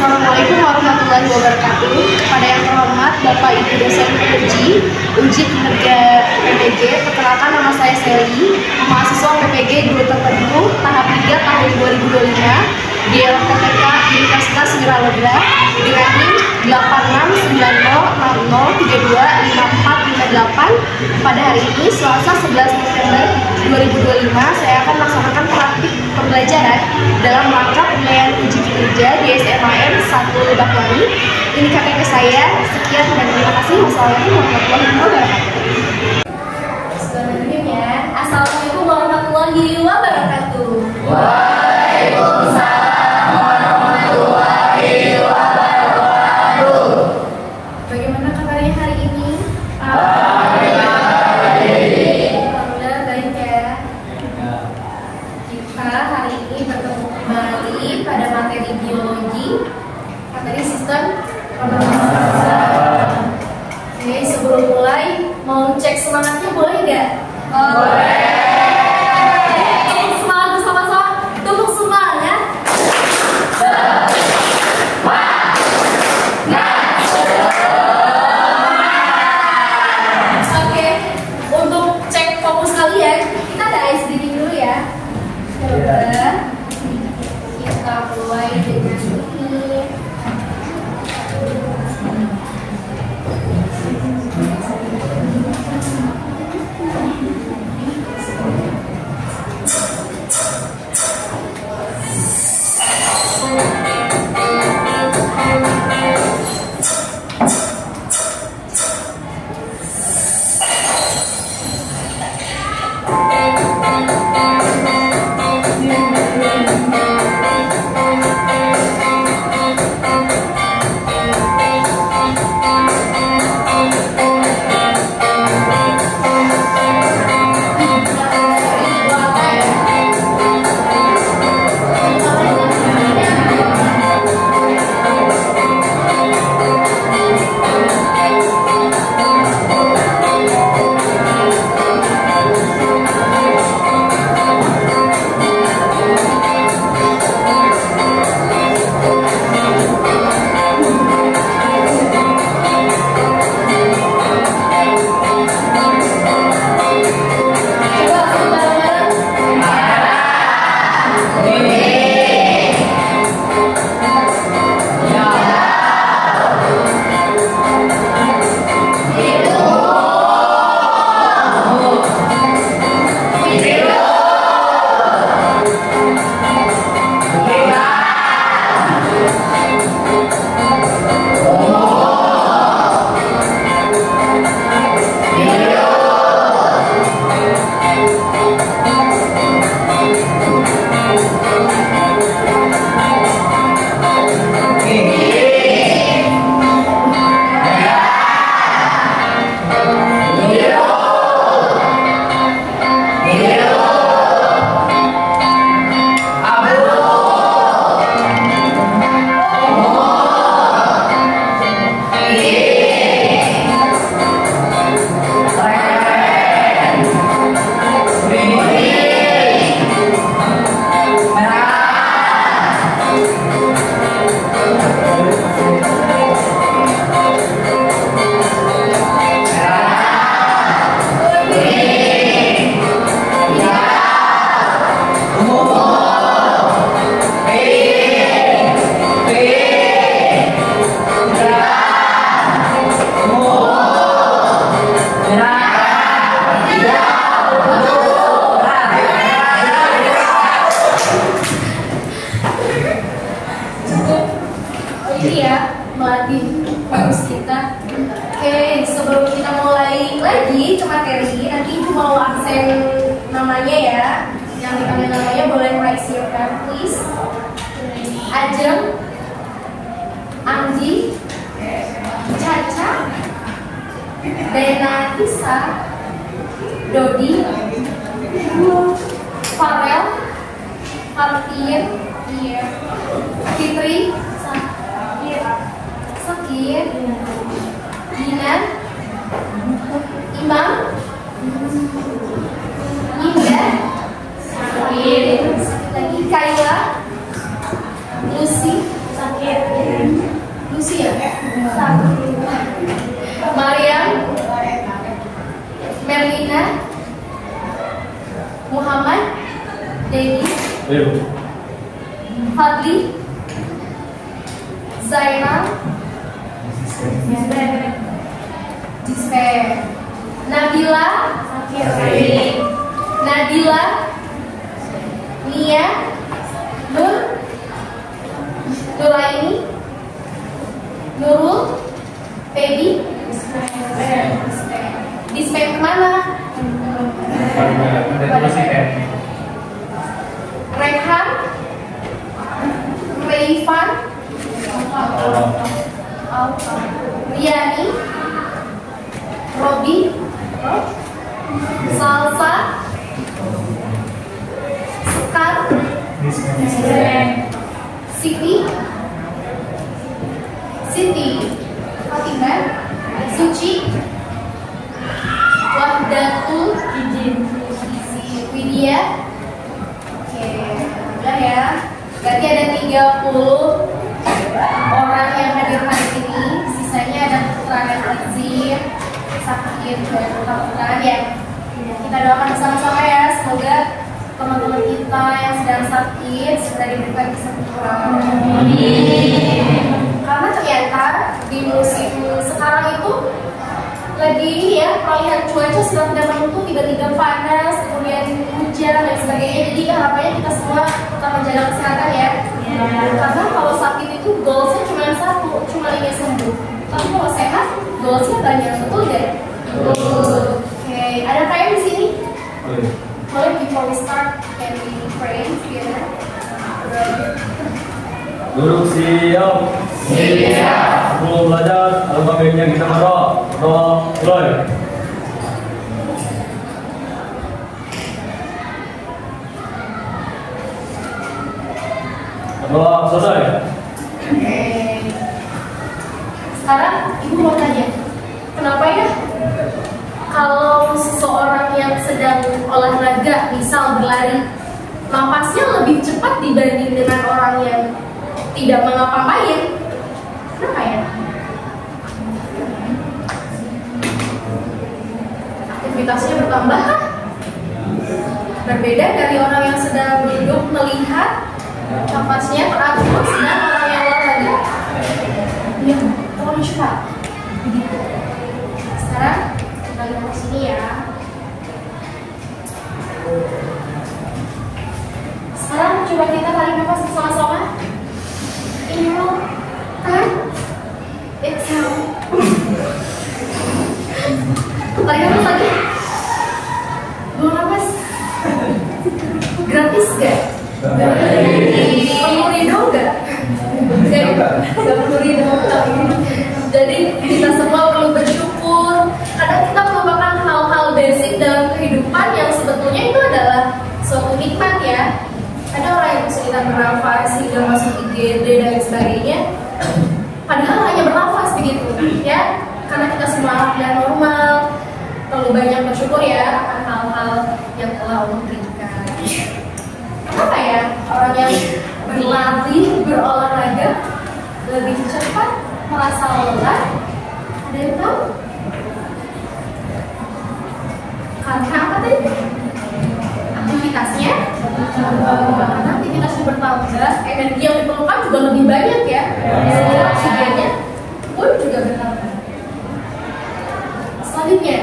Assalamualaikum warahmatullahi wabarakatuh. Kepada yang terhormat Bapak Ibu dosen uji kinerja PPG, perkenalkan nama saya Sally, mahasiswa PPG Guru Tertentu tahap 3 tahun 2025 di LPTK Universitas Wiralodra dengan NIM 869060325458. Pada hari ini Selasa 11 November 2025 saya akan melaksanakan praktik pembelajaran dalam rangka penilaian uji kinerja di SMAN 1 Lebakwangi. Ini KTP saya. Sekian dan terima kasih. Wassalamualaikum warahmatullahi wabarakatuh. Selanjutnya, Assalamualaikum warahmatullahi wabarakatuh. Waalaikumsalam warahmatullahi wabarakatuh. Bagaimana kabarnya hari ini? Alhamdulillah baik ya. Kita hari ini bertemu kembali pada materi biologi, materi sistem pernafasan. Oke, sebelum mulai mau cek semangatnya boleh nggak? boleh. Semangat bersama-sama, tepuk semangat. Oke, untuk cek fokus kalian, kita ada ice breathing dulu ya. Coba kita mulai dengan ini. Ini ya, melatih fokus kita. Oke, sebelum kita mulai lagi ke materi, nanti Ibu mau absen namanya ya. Yang dipanggil namanya boleh raise your hand, please. Ajeng, Anggi, Caca, Dena Tisa, Dodi, Farel, Martin, Fitri, Sakir, Dinan, Imam, Indah, lagi Kayla, Lucy, Lucia, Mariam, Merlina, Muhammad, Dedi, Fadli, Zainal, Gispe, Nabila, Nadila, Nia, Nur, Nuraini, Nurul, Pedi, Dispe kemana? Rehan, Reifan, Riani, Robi, Salsa, Sekar, Siti, Fatimah, Suci, Wahdatul, Widya. Oke, udah ya. Berarti ada 30 orang yang hadir hari ini. Sisanya ada keterangan izin, sakit, dan keterangan ya. Kita doakan bersama-sama ya. Semoga teman-teman kita yang sedang sakit segera diberikan kesembuhan. Karena ternyata di musim sekarang itu lagi ya peralihan cuaca sedang tidak menentu, tiba-tiba panas, kemudian hujan dan sebagainya. Jadi harapannya kita semua tetap menjaga kesehatan ya. Karena kalau sakit itu goalsnya cuma satu, cuma ingin sembuh. Tapi kalau sehat, goalsnya banyak, betul deh. Oke, ada kayak di sini? Boleh before we start, can we pray together? Duduk siap. Sebelum belajar, alangkah baiknya kita berdoa. Doa mulai. Doa selesai. Oke. Sekarang ibu mau tanya, kenapa ya kalau seseorang yang sedang olahraga, misal berlari, napasnya lebih cepat dibanding dengan orang yang tidak mengapa-ngapain? Kenapa ya? Aktivitasnya bertambah kah? Berbeda dari orang yang sedang duduk melihat, napasnya teratur, sedang orang yang olahraga ya, terlalu cepat. Begitu. Sekarang kita lihat ke sini ya. Sekarang coba kita tarik nafas bersama-sama. Inhale, tahan, exhale. Tarik nafas lagi. Buang nafas. Gratis gak? Perlu ridho gak? Gak perlu ridho. Jadi kita semua perlu bersyukur karena kita merupakan hal-hal basic dalam kehidupan yang sebetulnya itu adalah suatu nikmat ya. Ada orang yang kesulitan bernafas hingga masuk IGD dan sebagainya, padahal hanya bernafas begitu ya. Karena kita semua dan normal, perlu banyak bersyukur ya akan hal-hal yang telah Allah berikan. Kenapa ya orang yang berlari, berolahraga lebih cepat merasa lelah? Ada yang tahu? Karena apa tadi? Aktivitasnya, karena aktivitasnya bertambah, energi yang diperlukan juga lebih banyak ya. Oksigennya pun juga bertambah. Selanjutnya,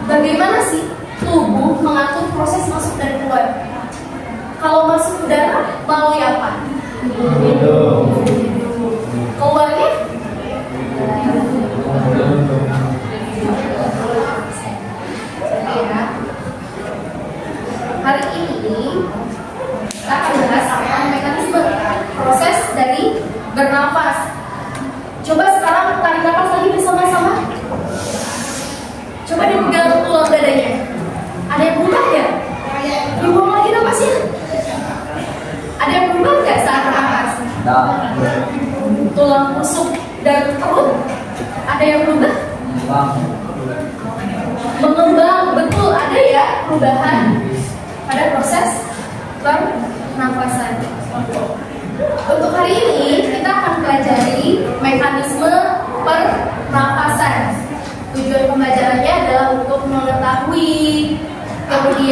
bagaimana sih tubuh mengatur proses masuk dan keluar? Kalau masuk udara, melalui apa? Keluarnya? Ya. Hari ini kita akan bahas tentang mekanisme proses dari bernafas. Coba sekarang tarik nafas lagi bersama-sama. Coba dipegang tulang dadanya. Ada yang berubah ya? Dibuang lagi nafasnya. Ada yang berubah nggak saat bernafas? Tulang rusuk dan perut. Ada yang berubah? Mengembang, betul, ada ya perubahan pada proses pernafasan. Untuk hari ini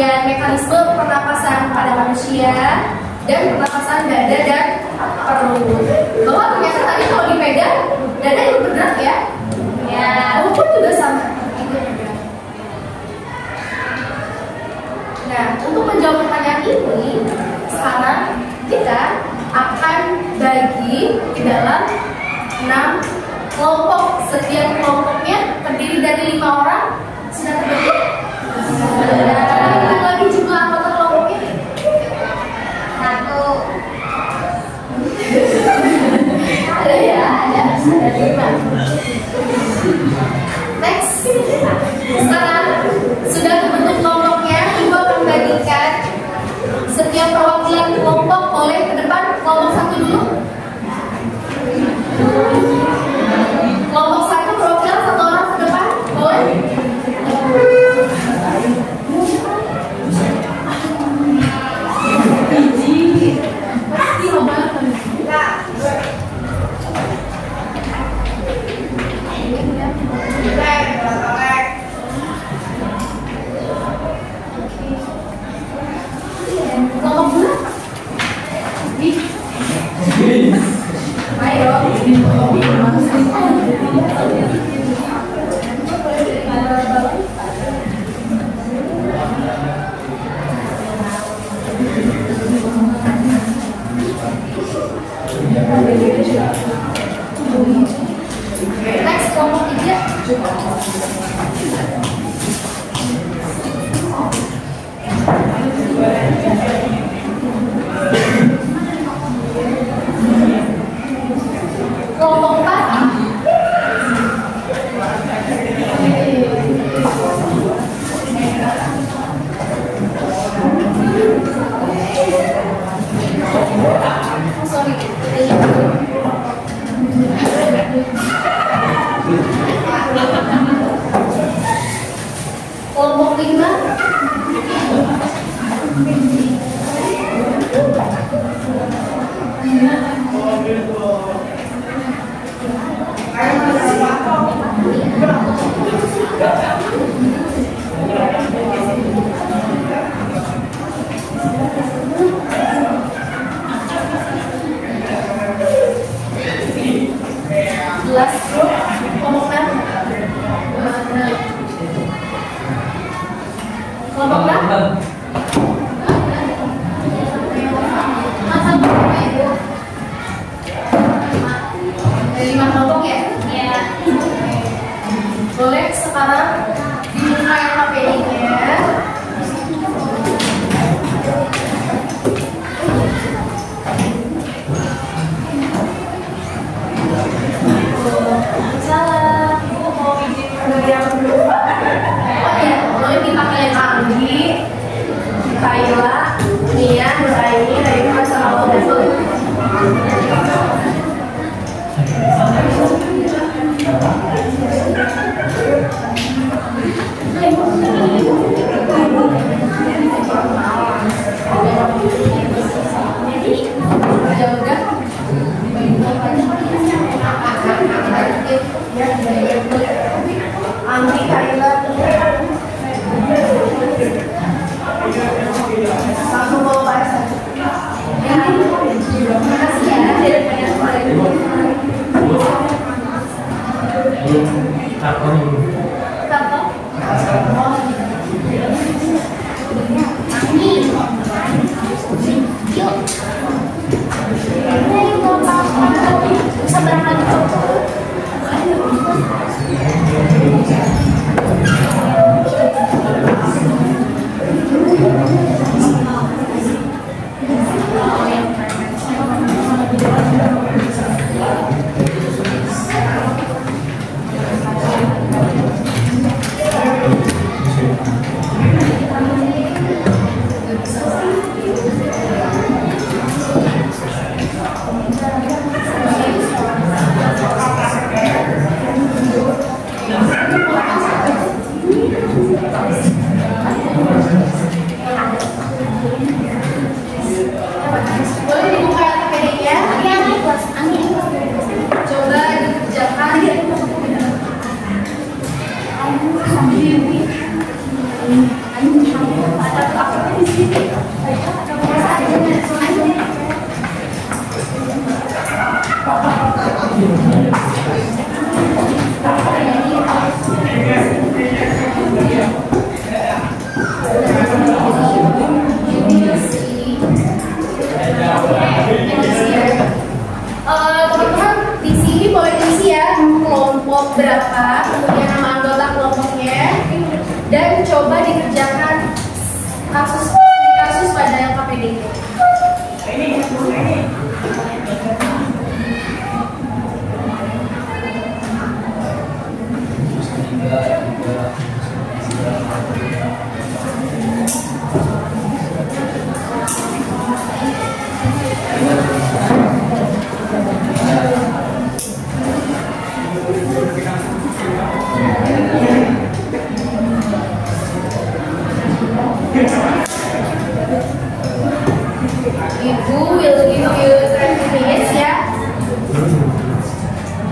kemudian mekanisme pernapasan pada manusia, dan pernapasan dada dan perut. Bahwa ternyata tadi kalau dipegang, dada itu bergerak ya. Ya, perut juga sama. Nah, untuk menjawab pertanyaan ini, sekarang kita akan bagi ke dalam 6 kelompok. Setiap kelompoknya terdiri dari 5 orang. Sudah terbentuk? Kita bagi jumlah anggota kelompoknya. 1. Ada ya, ada 5. Next. Sekarang sudah terbentuk kelompoknya. Ibu akan bagikan setiap perwakilan kelompok boleh ke depan. Kelompok 1 dulu. Kelompok 1 perwakilan 1 orang ke depan. Boleh? Kelompok 2. Ayo. Next, kelompok 3. Kelompok 4. Sorry. Kelompok 5. Last group, kelompok 6. Kelompok 6. Masa berapa Ibu? Ada 5 kelompok ya? Iya. Boleh sekarang dibuka yang HP-nya. Salah. Oh iya, boleh dipakai yang Anggi, Kayla, Nia, Nuraini, dari masa awal dan Anggi, Kayla, langsung bawa bahasa. Terima kasih ya. Teman-teman di sini boleh isi ya kelompok berapa, kemudian nama anggota kelompoknya, dan coba dikerjakan kasus pada yang KPDG. Ibu will give you 30 minutes ya.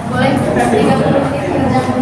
Boleh 30 menit kerjaan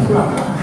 silahkan.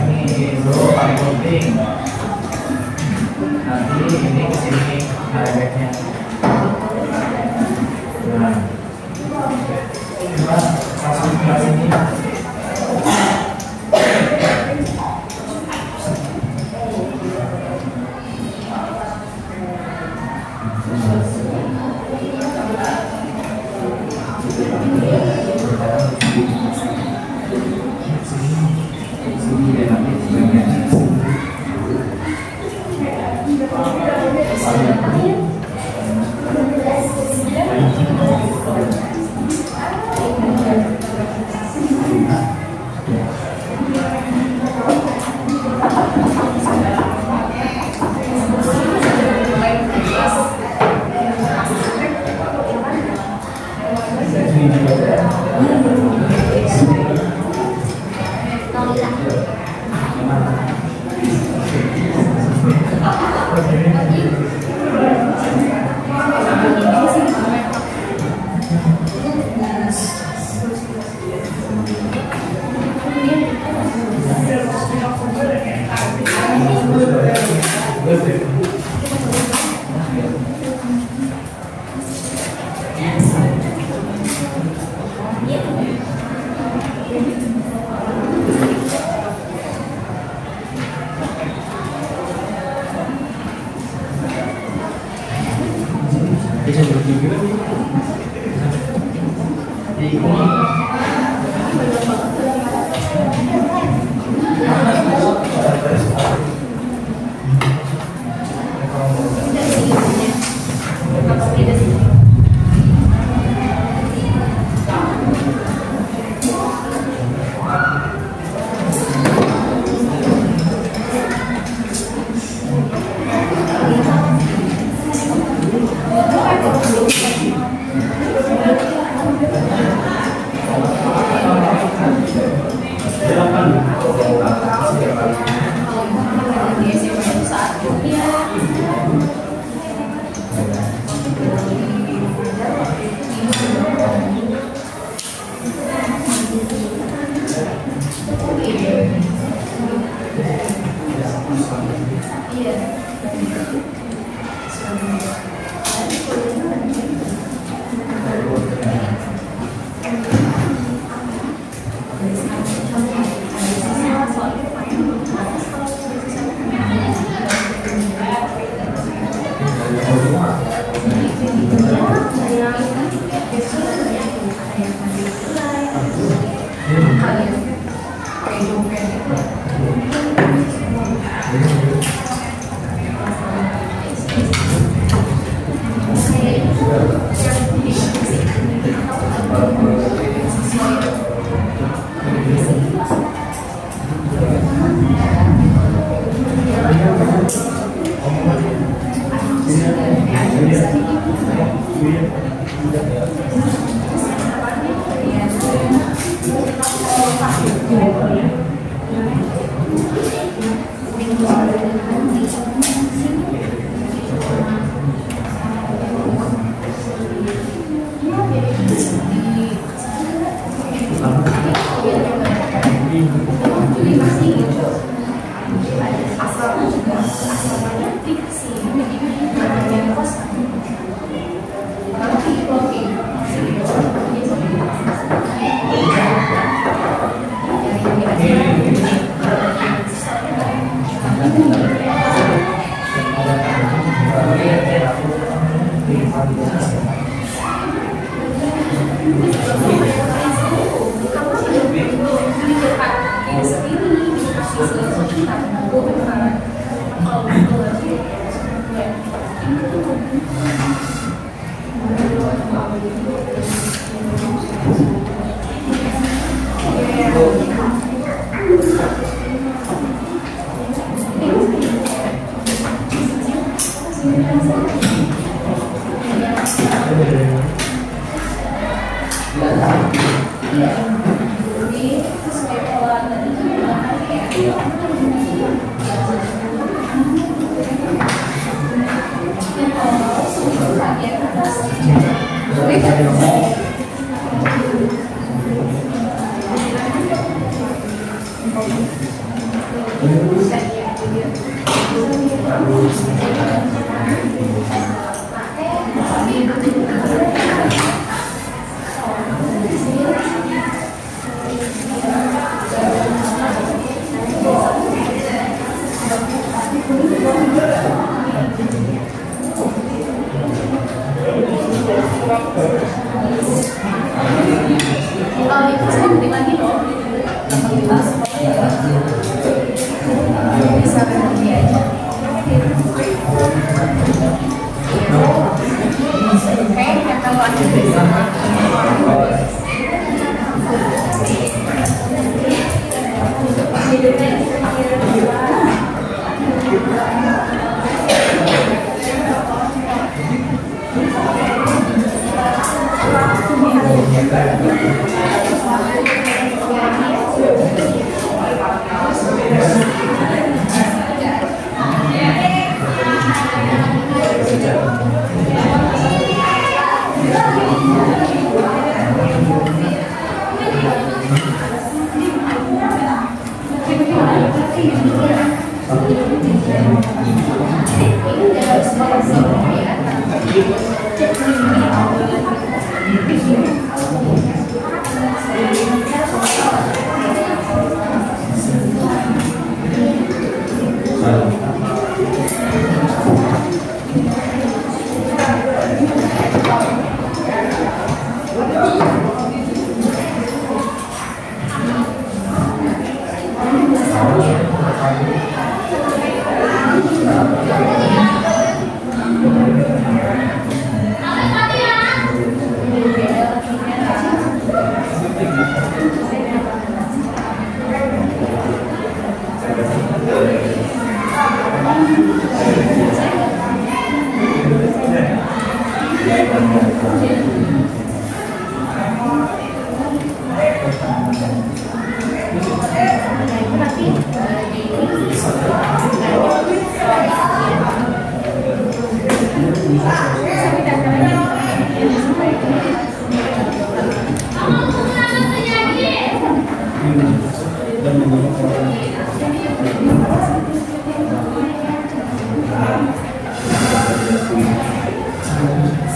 ini bro paling penting. Nanti ini kesini highlightnya. Nah, coba masuk ke sini.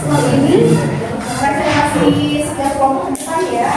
Setelah ini presentasi setiap kelompok depan ya.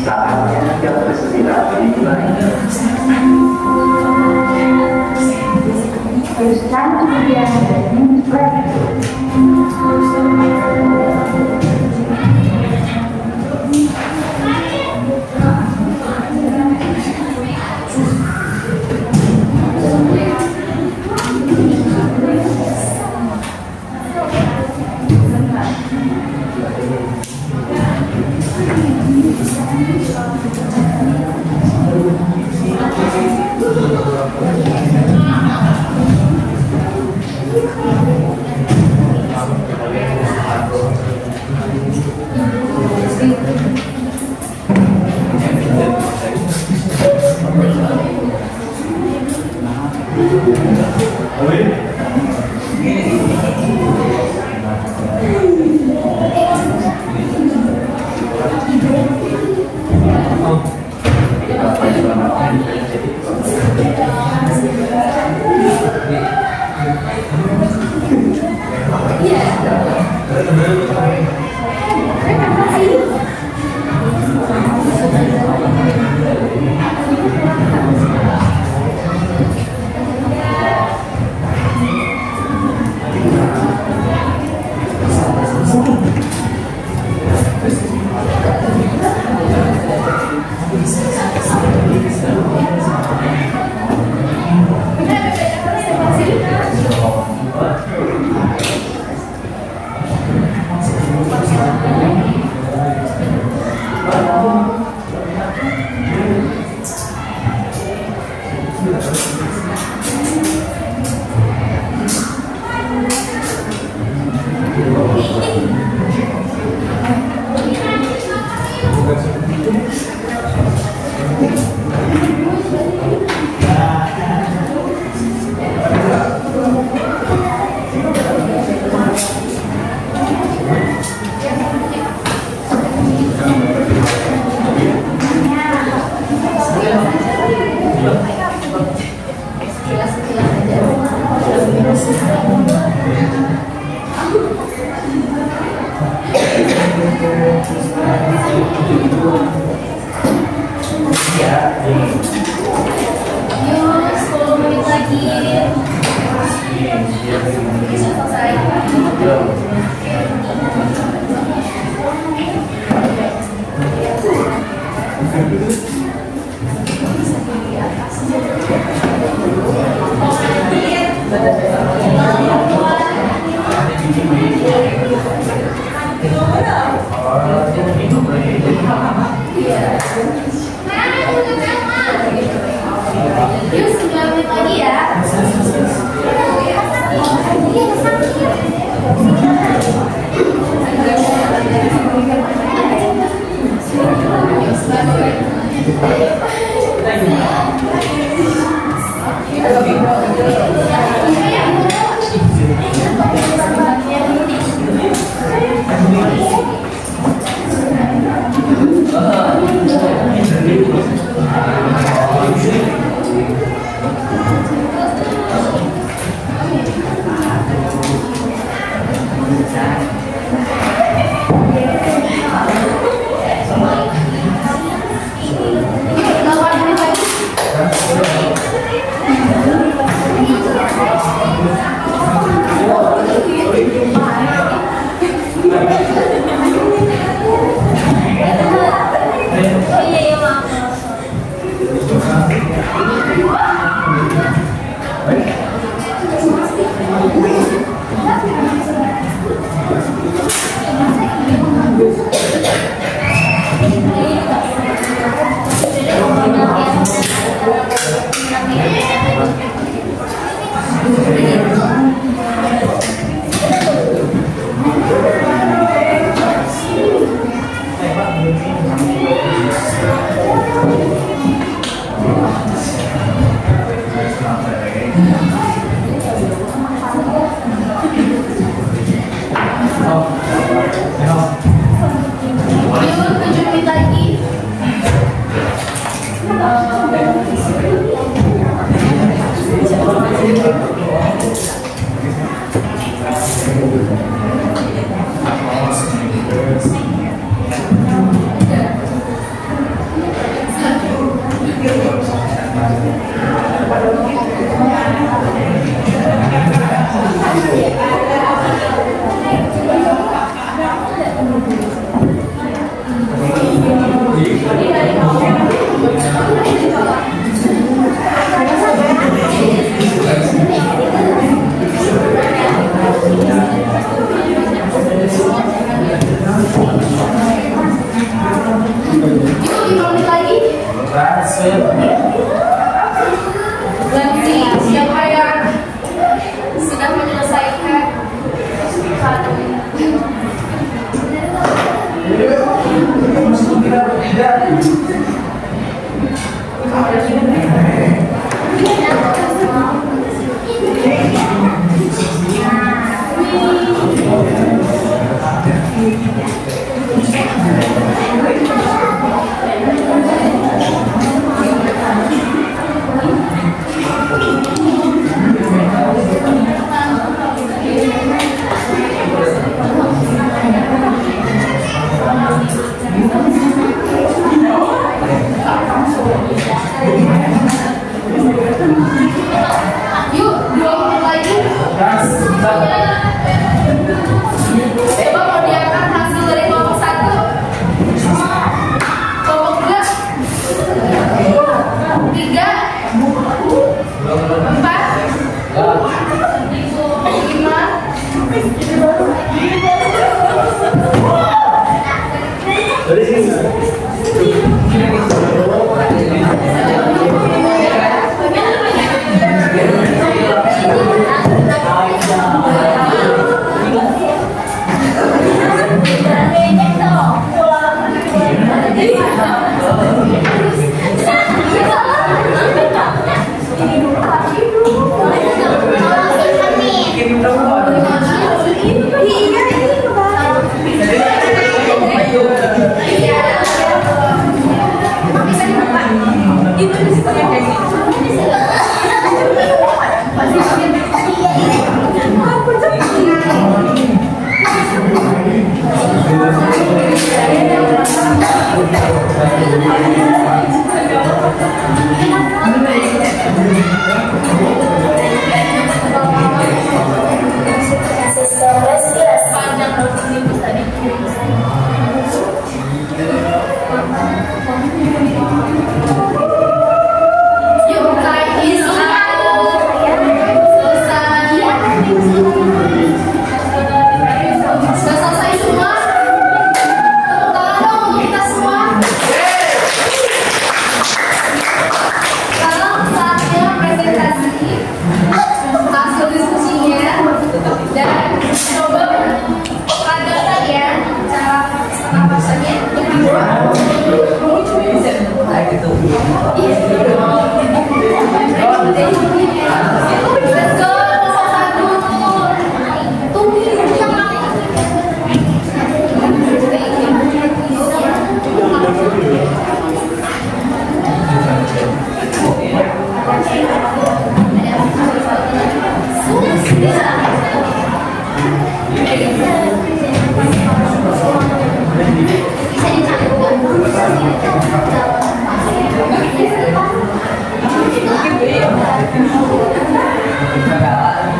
Saatnya yang ke-9 dimulai.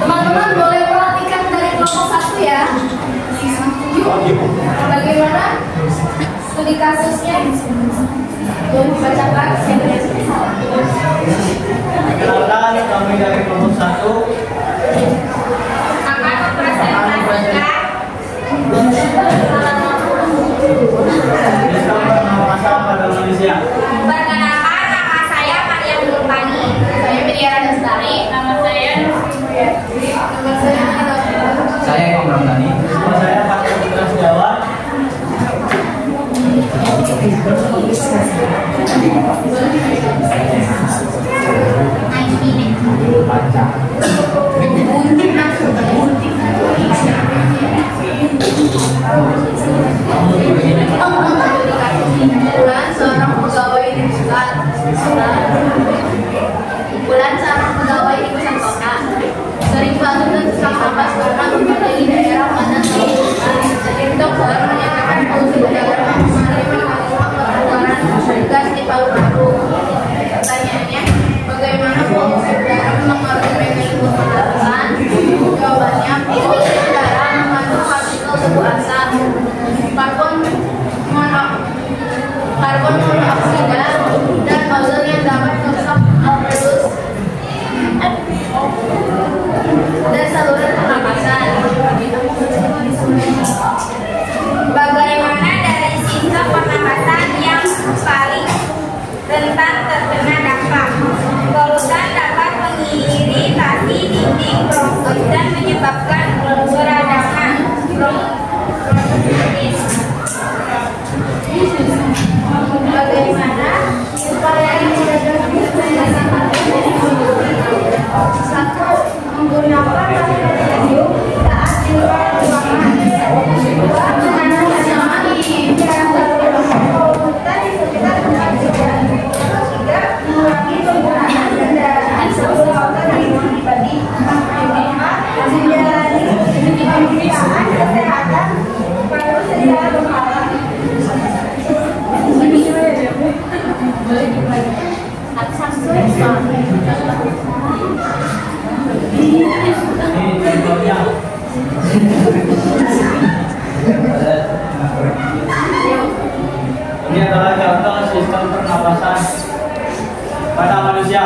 Teman-teman boleh perhatikan dari kelompok 1 ya. Yuk, bagaimana studi kasusnya? Boleh dibacakan. Perkenalkan, kami dari kelompok 1 akan mempresentasikan tentang pengawasan pada manusia. Perkenalkan, nama saya Maria Nurpani. Saya Miriam Lestari. Nama saya Nurpani. Nama saya Saya Imam Ramdhani. Nama saya Pakai Putra Setiawan. Kumpulan seorang pegawai di pusat kota sering banget dan susah nafas karena berada di daerah mana dokter menyatakan polusi udara menerima pengeluaran gas di paru-paru. Pertanyaannya, bagaimana polusi udara mempengaruhi mekanisme pernapasan? Jawabannya, polusi udara mengandung partikel suhu asam, karbon monoksida dan ozon yang dapat merusak alveolus dan saluran pernapasan. Bagaimana dari sistem pernapasan yang paling rentan terkena dampak? Polutan dapat mengiritasi dinding bronkus dan menyebabkan peradangan bronkitis. Bagaimana supaya satu, menggunakan radium saat di luar ruangan. Dua, menanamkan polutan di sekitar tempat kerja. Tiga, mengurangi penggunaan kendaraan bermotor di rumah pribadi. Empat, menjalani pemeriksaan kesehatan baru secara berkala. Ini adalah contoh sistem pernapasan pada manusia.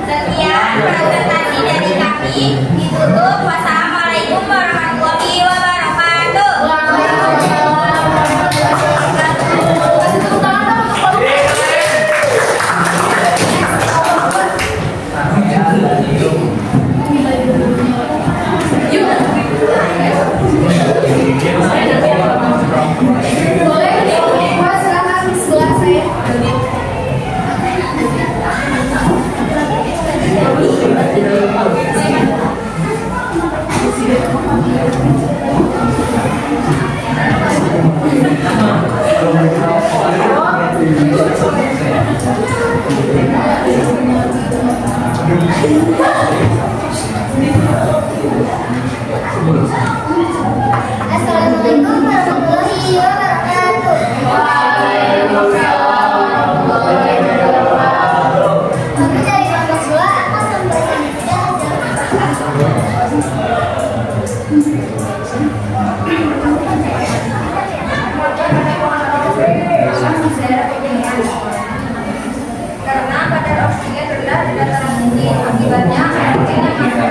Sekian presentasi dari kami. Ditutup. Wassalamualaikum warahmatullahi wabarakatuh. Boleh silakan sebelah saya. Thank you. Akibatnya,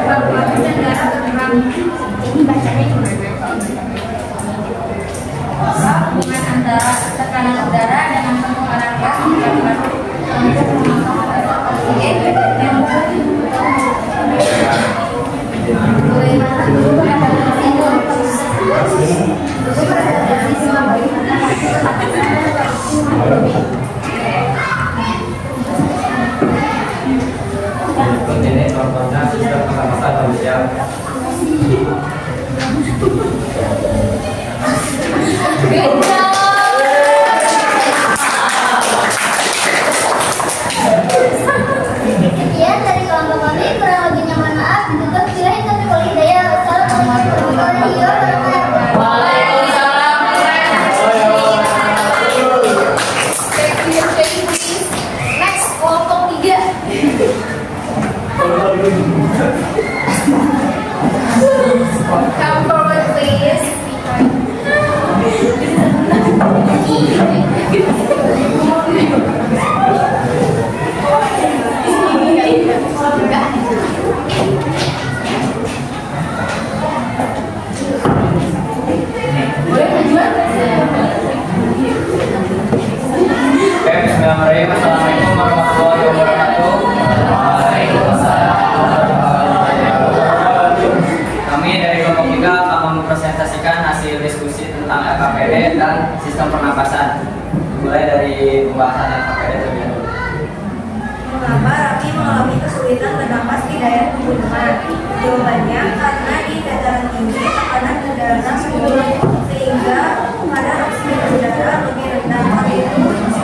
paru-paru dan darah berkurang. Ini bacanya gimana? Hubungan antara tekanan udara dengan pertukaran gas di paru-paru. Ini contohnya sistem pernapasan manusia. Sekian dari kelompok kami, kurang lebihnya mohon maaf. Ditutup silakan kami wali hidayah. Wassalamualaikum warahmatullahi wabarakatuh. Next, kelompok 3. Come forward, please. Bismillahirrahmanirrahim. Assalamualaikum warahmatullahi wabarakatuh. Kami dari kelompok 3 akan mempresentasikan hasil diskusi tentang LKPD dan sistem pernapasan. Mulai dari pembahasan LKPD terlebih dahulu. Mengapa Raffi mengalami kesulitan bernapas di daerah pegunungan? Jawabannya karena di dataran tinggi tekanan udara menurun sehingga kadar oksigen udara lebih rendah. Hal itu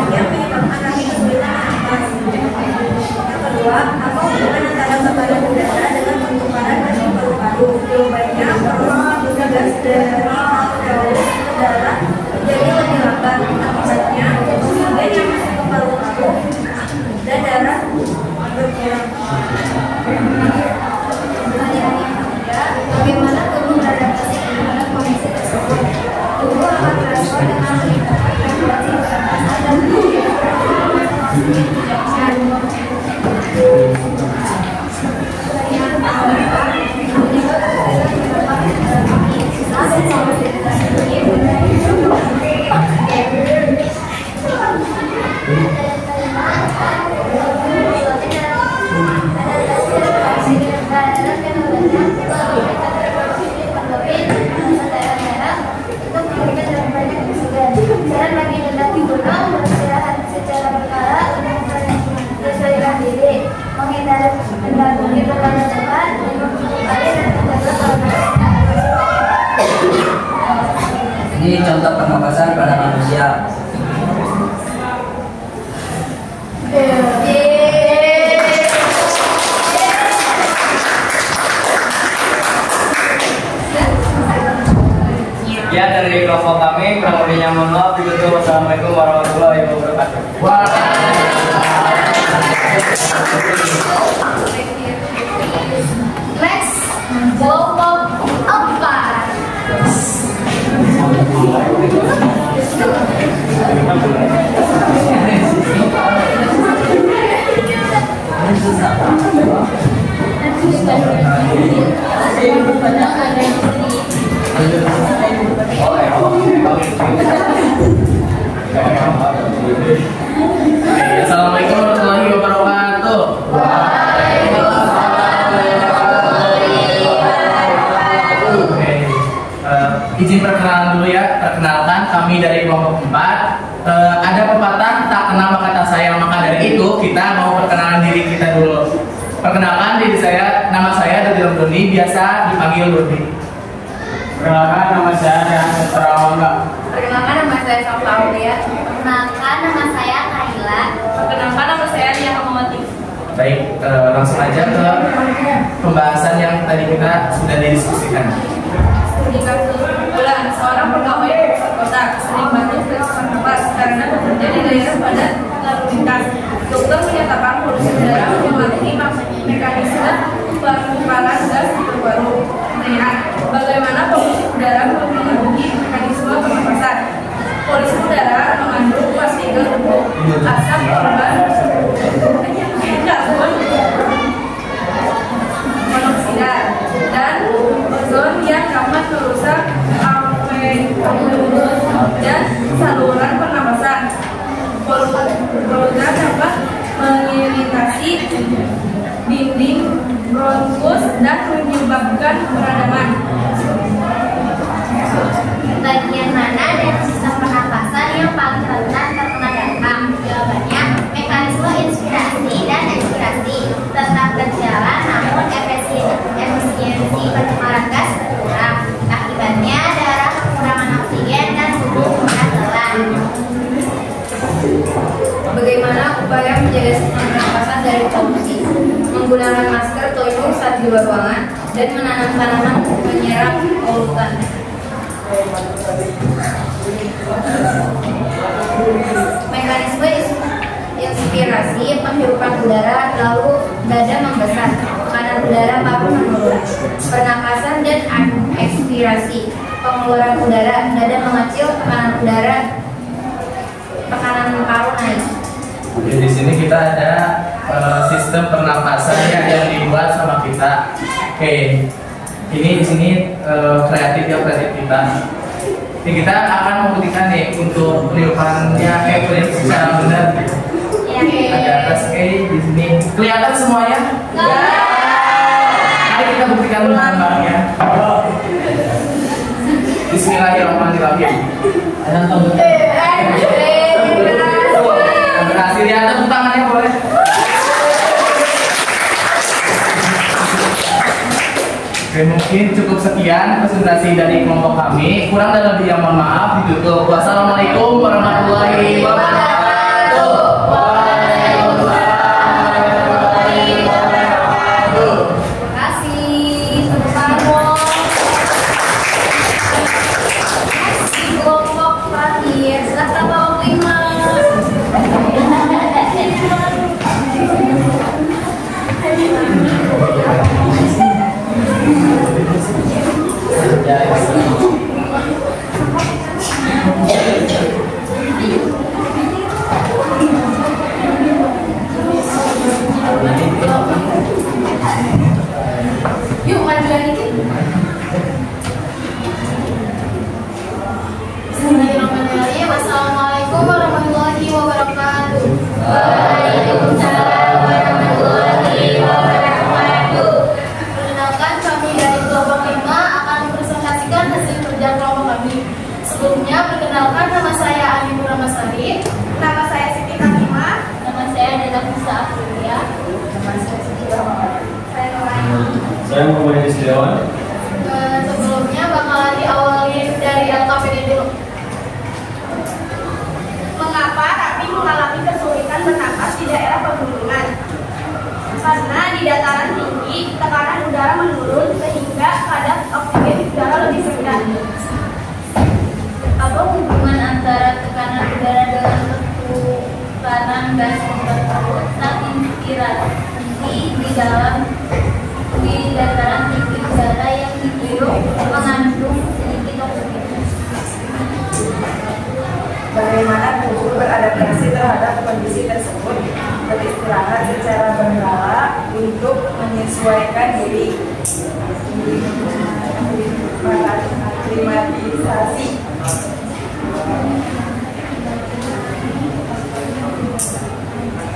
yang menyebabkan Raffi kesulitan bernapas. Yang kedua, apa hubungan antara tekanan udara dengan pertukaran gas di paru-paru? Jawabannya proses gas dari paru-paru ke darah jadi lebih lambat. Akibatnya oksigen yang masuk ke paru-paru dan darah berkurang. Bagaimana tubuh beradaptasi terhadap kondisi tersebut? Tubuh akan merespon dengan meningkatkan regulasi pernapasan dan Ini contoh pernapasan pada manusia. Ya, dari kelompok kami kurang lebihnya mohon maaf. Ditutup. Wassalamualaikum warahmatullahi wabarakatuh. next, kelompok 4. Assalamualaikum warahmatullahi wabarakatuh. Izin perkenalan dulu ya. Perkenalkan, kami dari kelompok 4. Ada pepatah tak kenal maka tak sayang, maka dari itu kita mau perkenalan diri kita dulu. Perkenalkan diri saya, nama saya Dodi, biasa dipanggil Dodi. Perkenalkan nama saya Rehan Setrawangga. Perkenalkan nama saya Salva Aulia. Perkenalkan nama saya Kaila. Perkenalkan nama saya Lia Kamawati. Baik, langsung aja ke pembahasan yang tadi kita sudah didiskusikan. Di kasus bulan, seorang pegawai di pusat kota sering batuk dan sesak napas karena bekerja di daerah padat lalu lintas. Dokter menyatakan polusi udara mempengaruhi mekanisme pertukaran gas di paru-paru. Pertanyaan, bagaimana polusi udara mempengaruhi mekanisme pernapasan? Polusi udara mengandung partikel debu, asap, korban, karbon, program dapat mengiritasi dinding bronkus dan menyebabkan peradangan. Bagian mana dari sistem pernapasan yang paling rentan terkena dampak? Jawabannya, mekanisme inspirasi dan ekspirasi tetap berjalan namun efisiensi pencemaran gas berkurang. Akibatnya darah kekurangan oksigen dan tubuh mudah lelah. Bagaimana upaya menjaga sistem pernapasan dari polusi? Menggunakan masker pelindung saat di luar ruangan dan menanam tanaman penyerap polutan. Mekanisme inspirasi penghirupan udara, lalu dada membesar, tekanan udara paru menurun. Pernapasan dan ekspirasi pengeluaran udara, dada mengecil, tekanan paru naik. Oke, di sini kita ada sistem pernapasan yang dibuat sama kita. Oke, ini di sini kreatif kita. Jadi kita akan membuktikan nih untuk peniupannya secara benar. Ada atas di sini. Kelihatan semuanya? Mari kita buktikan dulu gambarnya. Bismillahirrahmanirrahim. Ada tunggu. Berhasil ya, tepuk tangannya boleh. Oke, mungkin cukup sekian presentasi dari kelompok kami. Kurang dan lebihnya mohon maaf, ditutup. Wassalamualaikum warahmatullahi wabarakatuh. Terima kasih. Tepuk tangan. Kelompok terakhir, silakan Pak Lima. Yuk majuan dikit. Bismillahirrahmanirrahim. Assalamualaikum warahmatullahi wabarakatuh. Waalaikumsalam warahmatullahi wabarakatuh. Perkenalkan, kami dari kelompok 5 akan mempresentasikan hasil kerja kelompok kami. Sebelumnya, perkenalkan, nama saya Ani Purnamasari. Nama saya Siti Katimah. Nama saya Dada Musa Afilia. Nama saya Siti Katimah. Saya Nuraini. Saya Muhammad Istiawan. Sebelumnya bakalan diawali dari LKPD dulu. Mengapa Raffi mengalami kesulitan bernapas di daerah pegunungan? Karena di dataran tinggi tekanan udara menurun sehingga kadar oksigen di udara lebih rendah. Apa hubungan antara tekanan udara dengan tekanan gas tersebut saat inspirasi di dataran tinggi udara yang dihirup mengandung sedikit oksigen? Bagaimana tubuh beradaptasi terhadap kondisi tersebut? Beristirahat secara berkala untuk menyesuaikan diri. Aklimatisasi.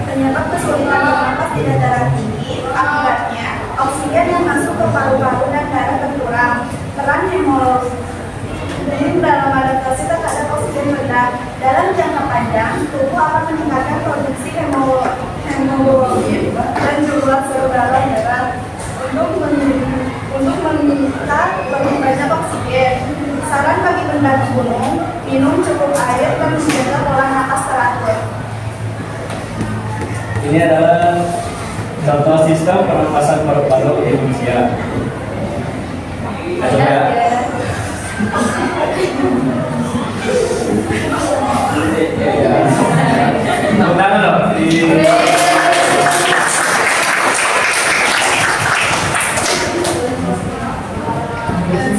Penyebab kesulitan bernapas di dataran tinggi akibatnya oksigen yang masuk ke paru-paru dan darah berkurang. Peran hemodinamik dalam adaptasi terhadap oksigen rendah. Dalam jangka panjang, tubuh akan meningkatkan produksi hemoglobin dan jumlah sel darah merah untuk meminta lebih banyak oksigen. Saran bagi pendaki gunung, minum cukup air dan menjaga pola napas teratur. Ini adalah contoh sistem pernapasan paru-paru di Indonesia.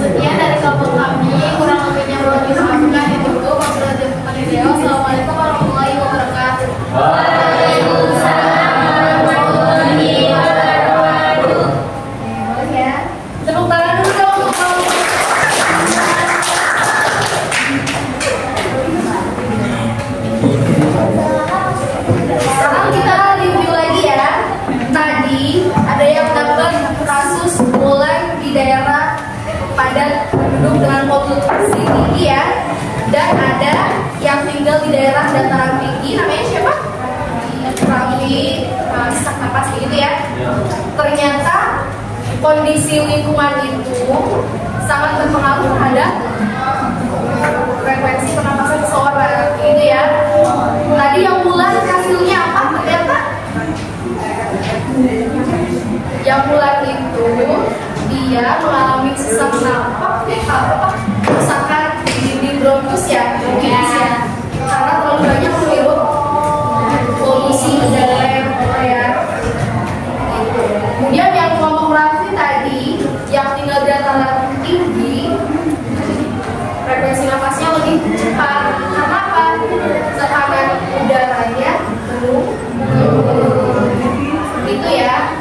Sekian dari kelompok kami, kurang lebihnya mohon dimaafkan. Ditutup. Assalamualaikum warahmatullahi wabarakatuh. Waalaikumsalam warahmatullahi wabarakatuh. Boleh ya? Tepuk tangan dulu dong untuk kamu. di daerah dataran tinggi namanya siapa? Raffi, sesak napas gitu ya. Ternyata kondisi lingkungan itu sangat berpengaruh terhadap frekuensi pernapasan seseorang gitu ya. Tadi yang bulan hasilnya apa ternyata? Yang bulan itu dia mengalami sesak napas, kerusakan di bronkus ya, karena terlalu banyak menghirup polusi udara ya. Kemudian yang kelompok Raffi tadi yang tinggal di dataran tinggi, frekuensi nafasnya lebih cepat. Karena apa? Tekanan udaranya belum itu ya.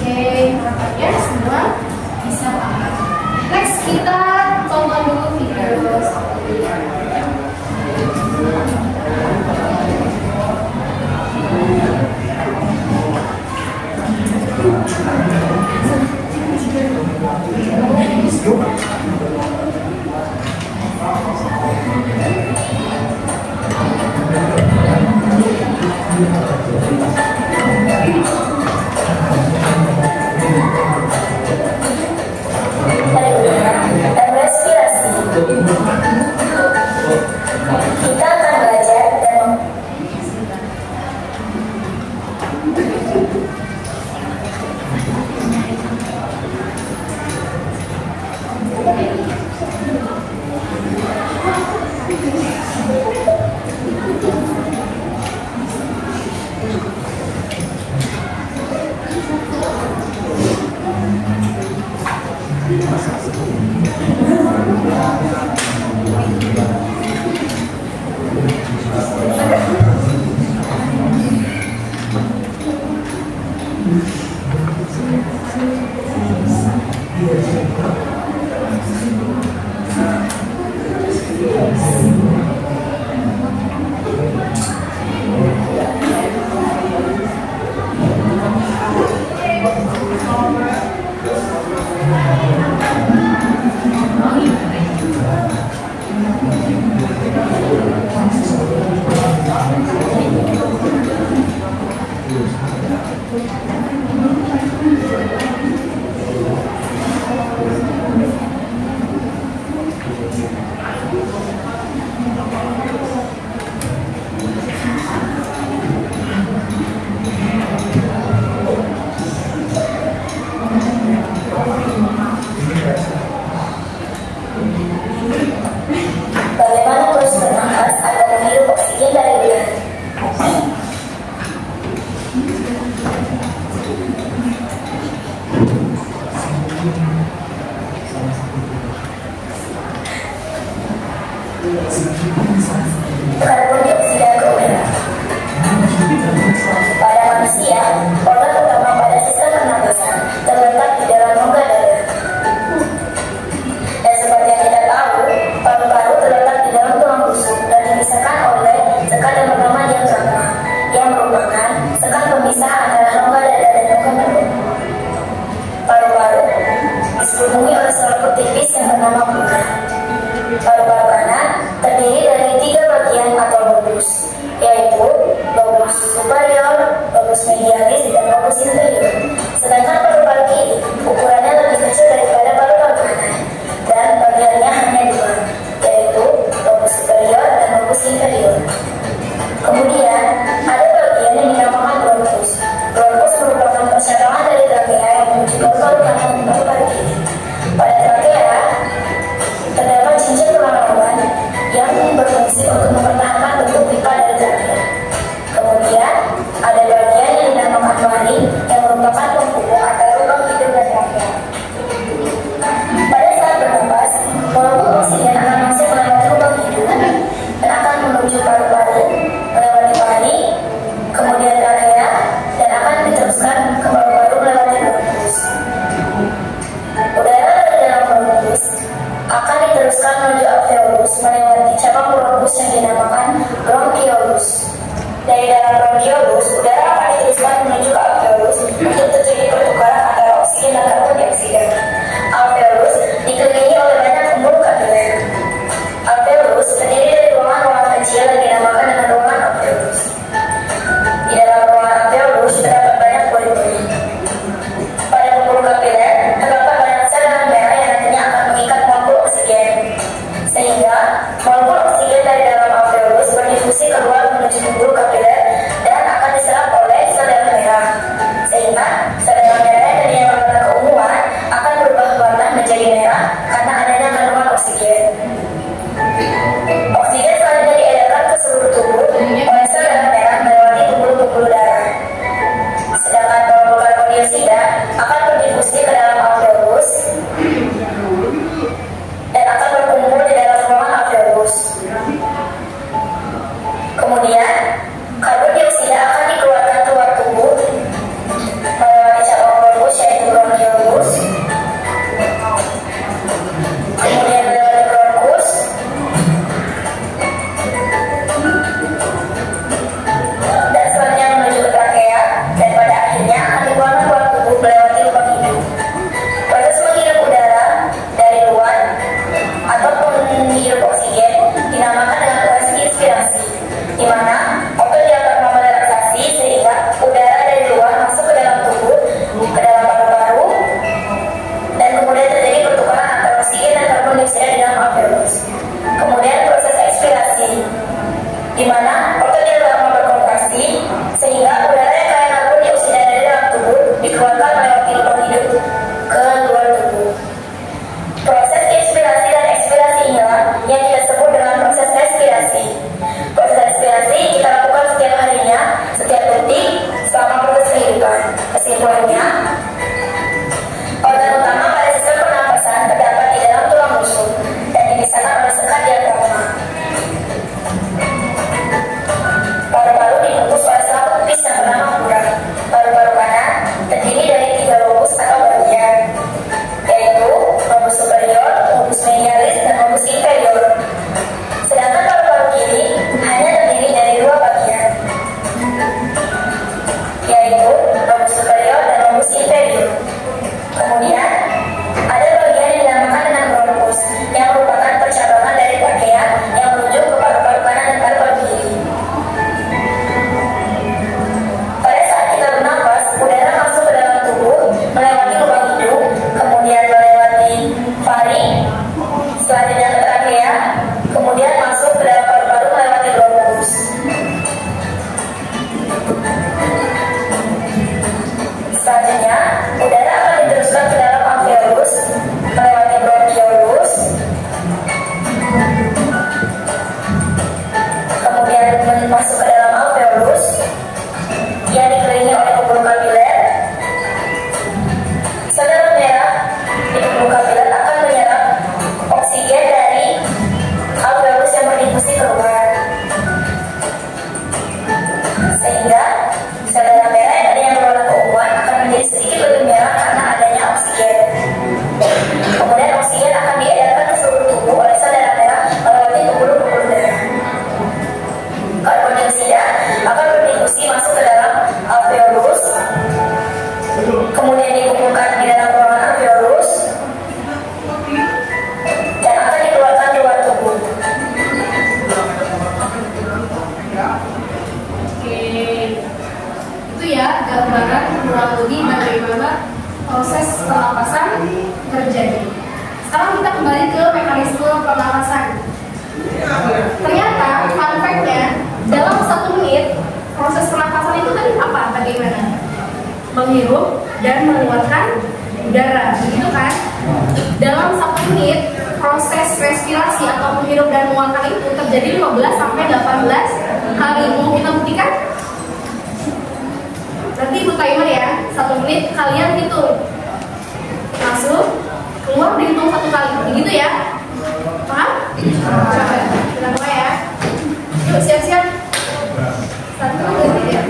Oke, ya semua bisa paham. Next kita tonton dulu video Kita akan belajar dan bagaimana terus bernapas atau menghirup oksigen dari udara. Karbon dioksida ke udara. Pada manusia, organ utama pada sistem pernapasan terletak di dalam rongga dada. Dan seperti yang kita tahu, paru-paru terletak di dalam tulang rusuk dan dipisahkan oleh sekat yang bernama diafragma, yang merupakan sekat pemisah antara rongga dada dan rongga perut. Paru-paru diselimuti oleh selaput tipis yang bernama pleura. Paru-paru kanan terdiri dari 3 bagian atau lobus, yaitu lobus superior, lobus medialis, dan lobus inferior. Sedangkan paru-paru kiri ukurannya lebih kecil daripada paru-paru kanan, dan bagiannya hanya 2, yaitu lobus superior dan lobus inferior. Kemudian ada bagian yang dinamakan bronkus. Bronkus merupakan percakapan dari trakea yang menuju paru-paru kanan dan paru-paru kiri. Pada trakea terdapat cincin tulang yang berfungsi untuk mempertahankan bentuk pipa dari trakea. Kemudian ada bagian yang dinamakan maring yang merupakan penghubung antara lubang hidung dan trakea. Pada saat bernapas, molekul oksigen akan masuk melewati lubang hidung dan akan menuju paru-paru, melewati maring, kemudian trakea, dan akan diteruskan ke paru-paru melewati bronkus. Udara dari dalam bronkus akan diteruskan menuju alveolus melewati cabang bronkus yang dinamakan bronkiolus. Dari dalam bronkiolus, udara akan diteruskan menuju ke alveolus untuk terjadi pertukaran antara oksigen dan karbon dioksida. Alveolus dikelilingi oleh banyak embun kapiler. Alveolus terdiri dari ruangan-ruangan sehingga udara yang kaya karbon dioksida dari dalam tubuh dikeluarkan melewati lubang hidup ke luar tubuh. Proses inspirasi dan ekspirasi inilah yang kita sebut dengan proses respirasi. Proses respirasi kita lakukan setiap harinya, setiap detik, selama proses kehidupan. Kesimpulannya, organ utama pada sistem pernapasan terdapat di dalam tulang rusuk dan dibisarkan oleh sekat diafragma. Paru-paru dibungkus oleh selang pepis yang bernama pleura. Paru-paru kanan terdiri dari 3 lobus atau bagian, yaitu lobus superior, lobus medialis, dan lobus inferior. Sedangkan paru-paru kiri hanya terdiri dari 2 bagian, yaitu lobus superior dan lobus inferior. Kemudian ada bagian yang dinamakan dengan bronkus, yang merupakan percabangan dari trachea yang menuju ke paru-paru kanan dan paru-paru kiri. Pada saat kita bernafas, udara masuk ke dalam tubuh melewati lubang hidung, kemudian melewati faring, selanjutnya ke trachea, kemudian masuk ke dalam paru-paru melewati bronkus. Selanjutnya, udara akan diteruskan ke dalam alveolus melewati bronchiolus, kemudian masuk ke dalam alveolus yang dikelilingi oleh pembuluh kapiler. Saluran merah di pembuluh kapiler akan menyerap oksigen dari alveolus yang berdifusi keluar, sehingga saluran merah yang tadinya berwarna keunguan akan menjadi sedikit lebih merah karena adanya oksigen. Kemudian oksigen akan diedarkan ke seluruh tubuh oleh saluran merah melewati pembuluh-pembuluh darah. Karbon dioksida akan berdifusi masuk ke dalam alveolus, kemudian dikumpulkan di dalam ruangan alveolus dan akan dikeluarkan keluar tubuh. Oke, itu ya gambaran kurang lebih bagaimana proses pernapasan terjadi. Sekarang kita kembali ke mekanisme pernapasan. Ternyata fun fact-nya, dalam 1 menit proses pernapasan itu tadi apa? Bagaimana? Menghirup dan mengeluarkan udara, begitu kan? Dalam 1 menit proses respirasi atau menghirup dan mengeluarkan itu terjadi 15 sampai 18 kali. Mau kita buktikan? Nanti ikut timer ya, 1 menit kalian hitung. Masuk, keluar dihitung 1 kali, begitu ya? Paham? Coba, kita mulai ya. Yuk siap-siap. 1, 2, 3.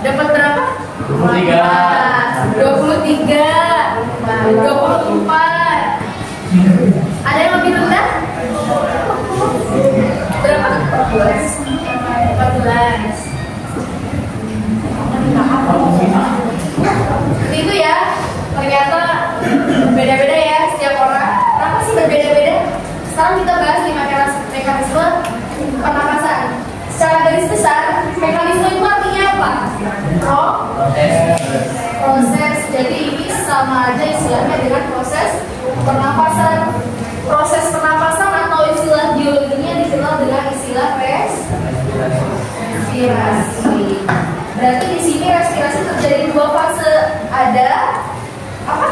Dapat berapa? 23. 23. 24. Ada yang lebih rendah? Berapa? 14. Seperti itu ya. Ternyata beda-beda ya setiap orang. Kenapa sih berbeda-beda? Sekarang kita bahas nih mekanisme pernapasan. Secara garis besar, mekanisme itu artinya apa? Proses. Jadi ini sama aja istilahnya dengan proses pernapasan. Proses pernapasan atau istilah biologinya dikenal dengan istilah respirasi. Berarti di sini respirasi terjadi 2 fase. Ada apa?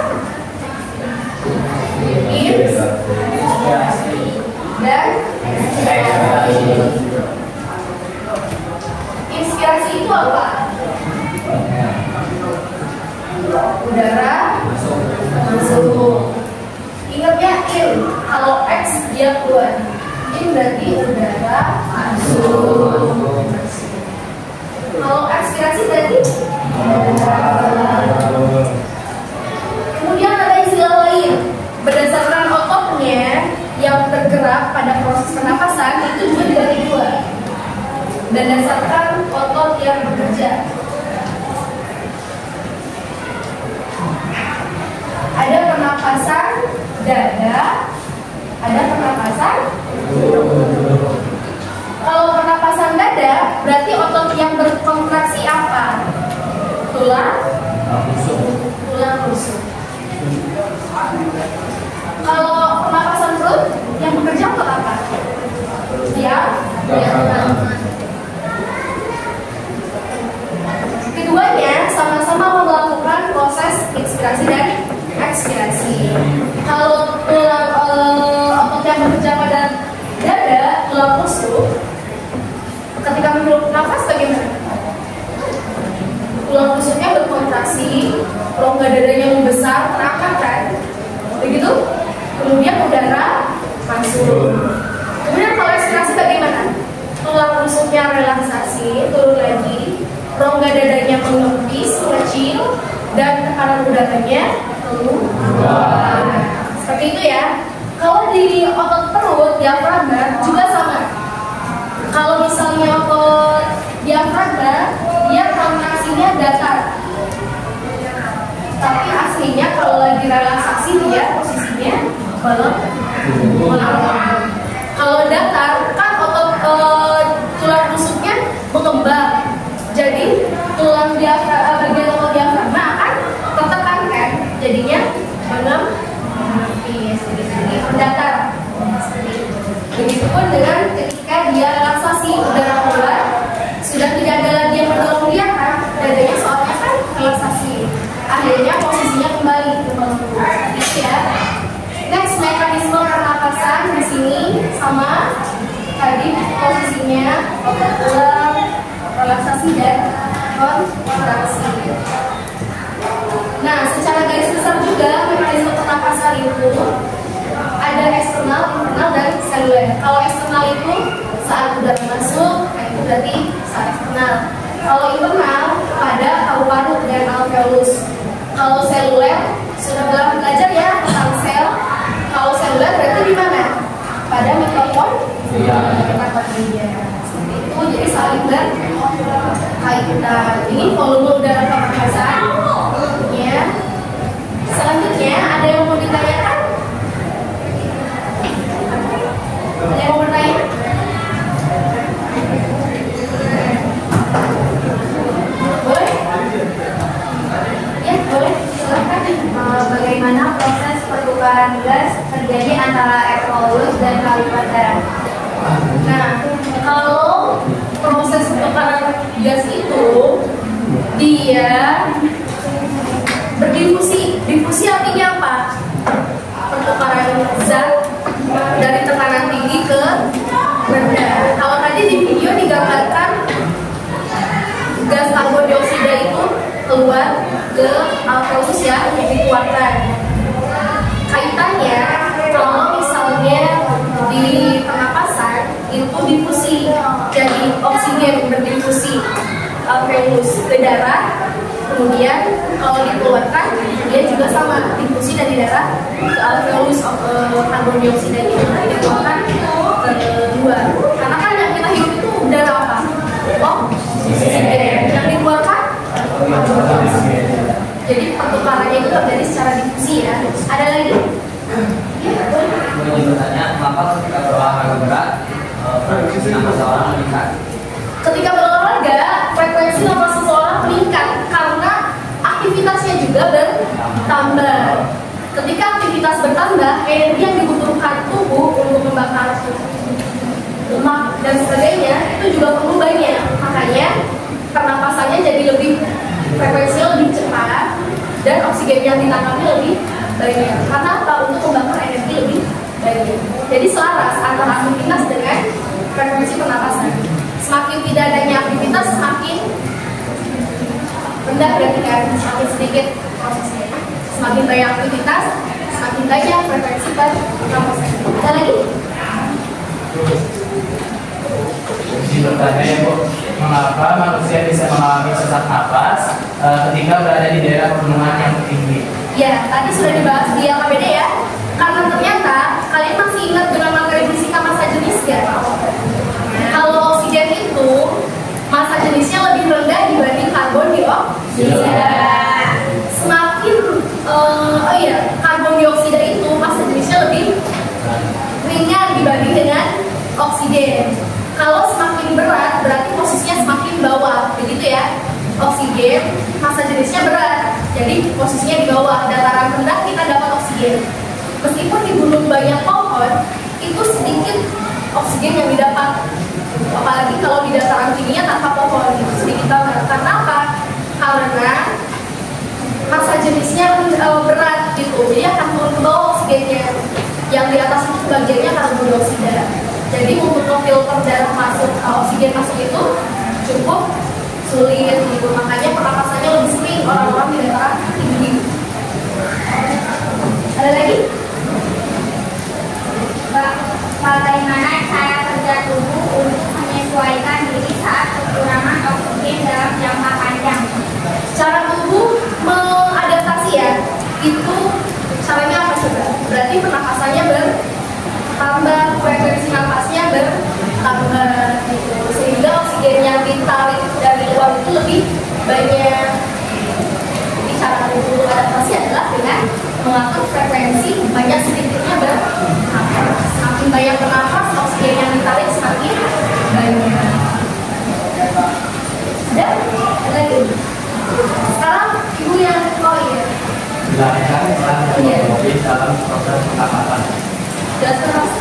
Inspirasi dan ekspirasi. Inspirasi apa? Udara masuk. Ingat ya, in. Kalau X dia keluar. In berarti udara masuk. Kalau ekspirasi berarti kemudian ada istilah lain. Berdasarkan ototnya yang bergerak pada proses pernapasan itu juga dibagi dua. Berdasarkan otot yang bekerja. Ada pernapasan dada, ada pernapasan. Kalau pernapasan dada berarti otot yang berkontraksi apa? Tulang rusuk. Kalau pernapasan perut yang bekerja otot apa? Keduanya sama-sama melakukan proses inspirasi dan ekspirasi. Kalau tulang otot yang bekerja pada dada, tulang rusuk, ketika menghirup nafas bagaimana? Tulang rusuknya berkontraksi, rongga dadanya membesar, terangkat kan? Begitu? Kemudian udara masuk. Kemudian kalau ekspirasi bagaimana? Tulang rusuknya relaksasi, turun lagi, rongga dadanya menepis, kecil, dan tekanan udaranya keluar. Seperti itu ya. Kalau di otot perut, diafragma juga sama. Kalau misalnya otot diafragma, dia kontraksinya datar. Tapi aslinya kalau lagi relaksasi dia posisinya melengkung. Kalau datar kan otot tulang rusuknya mengembang. Jadi tulang bagian otot diafragma akan tertekan kan, jadinya menepis, mendatar. Begitupun dengan ketika dia relaksasi, udara keluar, sudah tidak ada lagi yang mendorong dia kan, dadanya soalnya kan relaksasi, akhirnya posisinya kembali ke melengkung. Gitu ya. Next, mekanisme pernapasan di sini sama tadi posisinya otot tulang, relaksasi dan kontraksi. Nah, secara garis besar juga mekanisme pernapasan itu ada eksternal, internal, dan seluler. Kalau eksternal itu saat udara masuk, nah itu berarti saat eksternal. Kalau internal pada paru-paru dan alveolus. Kalau seluler sudah belajar ya tentang sel. Kalau seluler berarti di mana? Pada mitokondria. Seperti itu, jadi saling berkaitan. Ini volume udara pernapasan. Ya. Selanjutnya ada yang mau ditanyakan? Ada yang mau bertanya? Boleh? Ya, boleh. Silakan. Bagaimana proses pertukaran gas terjadi antara alveolus dan kalimat darah? Nah, kalau proses pertukaran gas itu dia berdifusi. Difusi artinya apa? Pertukaran zat dari tekanan tinggi ke rendah. Kalau tadi di video digambarkan gas karbon dioksida itu keluar ke alveolus ya, dikeluarkan. Kaitannya kalau misalnya di pernapasan itu difusi, jadi oksigen berdifusi alveolus ke darah, kemudian kalau dikeluarkan dia juga sama difusi dari darah ke alveolus, karbon dioksida itu dikeluarkan ke luar. Karena kan yang kita hidup itu udara apa? Oksigen. Yang dikeluarkan jadi pertukarannya itu terjadi secara difusi ya. Ada lagi? Ya, boleh. Bertanya, kenapa ketika berolahraga berat frekuensi nafas seseorang meningkat? Ketika berolahraga, frekuensi nafas seseorang meningkat karena aktivitasnya juga bertambah. Ketika aktivitas bertambah, energi yang dibutuhkan tubuh untuk membakar lemak dan sebagainya itu juga perlu banyak. Makanya pernapasannya jadi lebih frekuensinya lebih cepat dan oksigen yang ditangkapnya lebih banyak. Karena apa? Untuk membakar energi lebih banyak. Jadi selaras antara aktivitas dengan frekuensi pernapasan. Semakin tidak adanya aktivitas, semakin rendah berarti kan semakin sedikit prosesnya. Semakin banyak aktivitas, semakin banyak frekuensi pernapasan. Ada lagi? Jadi bertanya ya Bu, mengapa manusia bisa mengalami sesak napas ketika berada di daerah pegunungan yang tinggi? Ya, tadi sudah dibahas di LKPD ya. Karena ternyata kalian masih ingat dengan materi fisika massa jenis ya? Kalau oksigen itu massa jenisnya lebih rendah dibanding karbon dioksida. Semakin karbon dioksida itu massa jenisnya lebih ringan dibanding dengan oksigen. Kalau semakin berat berarti posisinya semakin bawah, begitu ya. Oksigen massa jenisnya berat, jadi posisinya di bawah. Dataran rendah kita dapat oksigen. Meskipun di gunung banyak pohon, itu sedikit oksigen yang didapat. Apalagi kalau di dataran tingginya tanpa pohon, itu sedikit banget. Karena apa? Karena massa jenisnya berat gitu, jadi akan turun ke bawah oksigennya. Yang di atas itu bagiannya karbon dioksida. Jadi untuk memfilter darah masuk, oksigen masuk itu cukup sulit gitu. Makanya pernapasannya lebih sering orang-orang di dataran tinggi. Ada lagi? Bagaimana cara kerja tubuh untuk menyesuaikan diri saat kekurangan oksigen dalam jangka panjang? Cara tubuh mengadaptasi ya, itu caranya apa coba? Berarti pernapasannya bertambah, frekuensi nafasnya bertambah gitu. Sehingga oksigen yang ditarik dari luar itu lebih banyak. Jadi cara tubuh adaptasi adalah dengan mengatur frekuensi banyak sedikitnya bernafas. Semakin banyak bernafas, oksigen yang ditarik semakin banyak. Dan lagi. Sekarang ibu yang Jelaskan peran hemoglobin dalam proses pernapasan. jelaskan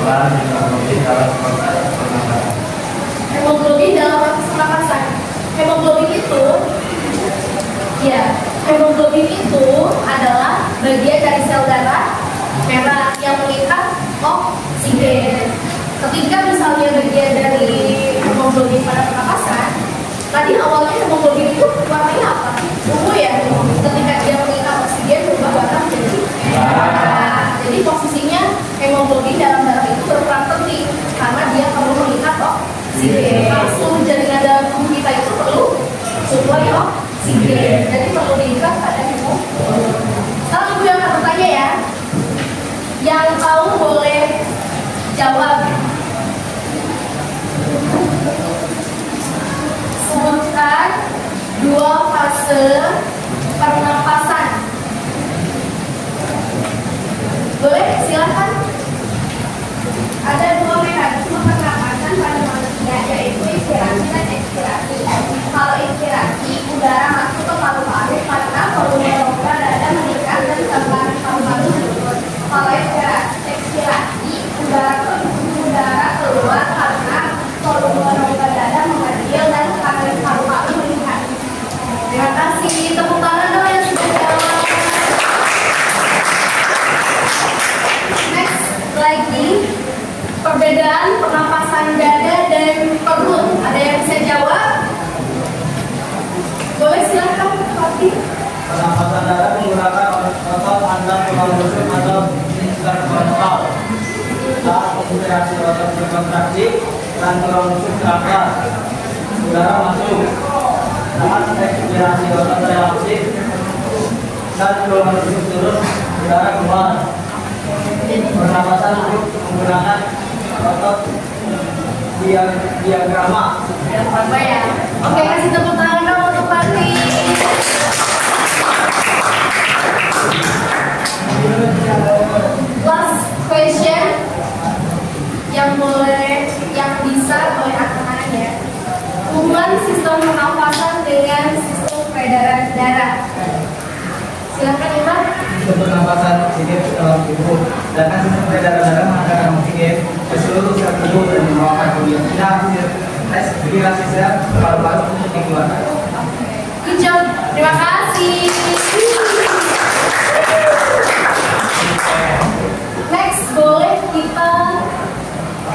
Peran hemoglobin dalam proses pernapasan. hemoglobin dalam proses pernapasan. Hemoglobin itu adalah bagian dari sel darah merah yang mengikat oksigen. Ketika misalnya bagian dari hemoglobin pada pernapasan, tadi awalnya hemoglobin itu warnanya apa? Ungu ya. Ketika dia mengikat oksigen berubah warna menjadi merah. Jadi posisinya hemoglobin dalam darah itu berperan penting karena dia perlu mengikat oksigen. Seluruh jaringan dalam tubuh kita itu perlu suplai oksigen. Jadi perlu diikat pada hemoglobin. Sekarang ibu yang akan bertanya ya. Yang tahu boleh jawab. Sebutkan 2 fase pernapasan. Boleh, silakan. Ada 2 mekanisme pernapasan pada manusia, yaitu inspirasi dan ekspirasi. Kalau inspirasi, udara masuk ke paru-paru karena volume rongga dada meningkat dan saluran paru-paru menurun. Kalau ekspirasi, udara keluar karena volume rongga dada mengecil dan saluran paru-paru meningkat. Terima kasih. Tepuk tangan dong yang sudah jawab. Next lagi, perbedaan pernapasan dada dan perut. Ada yang bisa jawab? Boleh silakan, Fatih. Pernapasan darah menggunakan otot antar tulang rusuk atau intervertebral. Saat inspirasi otot berkontraksi dan tulang rusuk terangkat, udara masuk. Saat ekspirasi otot relaksif dan tulang rusuk turun, udara keluar. Pernapasan menggunakan otot diagrama. Apa ya? Oke, kasih tepuk tangan dong untuk Fatih. Last question yang bisa boleh angkat tangan ya. Hubungan sistem pernapasan dengan sistem peredaran darah. Silakan Iman. Sistem pernapasan oksigen ke dalam tubuh, sedangkan sistem peredaran darah menghantarkan oksigen ke seluruh sel tubuh dan membawakan respirasi sel paru-paru untuk dikeluarkan. Good job. Terima kasih. Next, boleh kita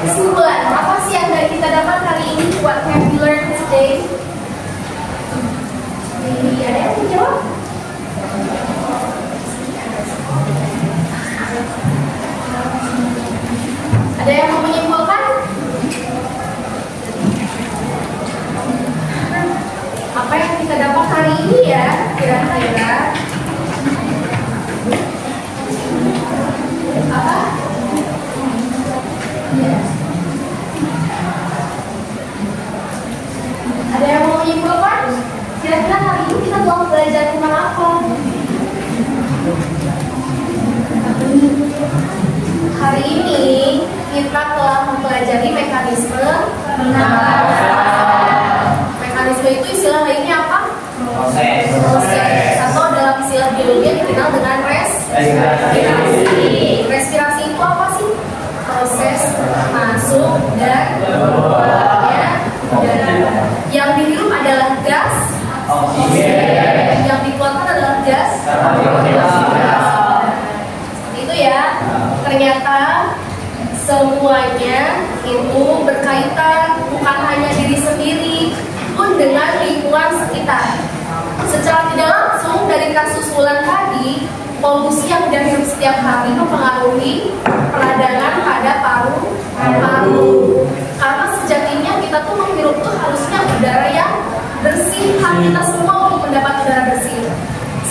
kesimpulan. Apa sih yang kita dapat hari ini? What have we learned today? Ini ya. ini ya kira-kira apa? Ya. Ada yang mau menyimpulkan? Kira-kira hari ini kita mau belajar tentang apa? Hari ini kita telah mempelajari mekanisme pernapasan. Mekanisme itu istilah lainnya apa? Proses. Atau dalam istilah biologi yang dikenal dengan respirasi. Respirasi itu apa sih? Proses masuk dan keluarnya udara. Yang dihirup adalah gas oksigen, yang dikeluarkan adalah gas itu ya. Ternyata semuanya itu berkaitan bukan hanya diri sendiri pun dengan lingkungan sekitar. Secara tidak langsung dari kasus Wulan tadi, polusi yang dihirup setiap hari mempengaruhi peradangan pada paru-paru. Karena sejatinya kita tuh menghirup tuh harusnya udara yang bersih. Hak kita semua untuk mendapat udara bersih.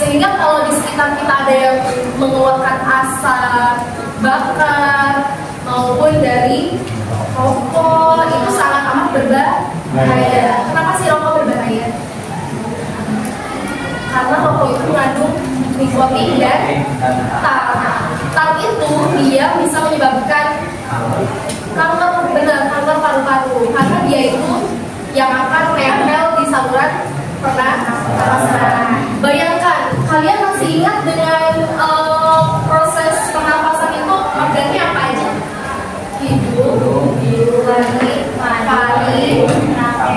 Sehingga kalau di sekitar kita ada yang mengeluarkan asap bakar maupun dari rokok, itu sangat amat berbahaya. Kenapa sih rokok berbahaya? Karena rokok itu mengandung nikotin dan tar. Tar itu dia bisa menyebabkan kanker, benar, kanker paru-paru. Karena dia itu yang akan nempel di saluran pernapasan. Bayangkan, kalian masih ingat dengan proses pernapasan itu organnya apa aja? Hidung, langit, pari,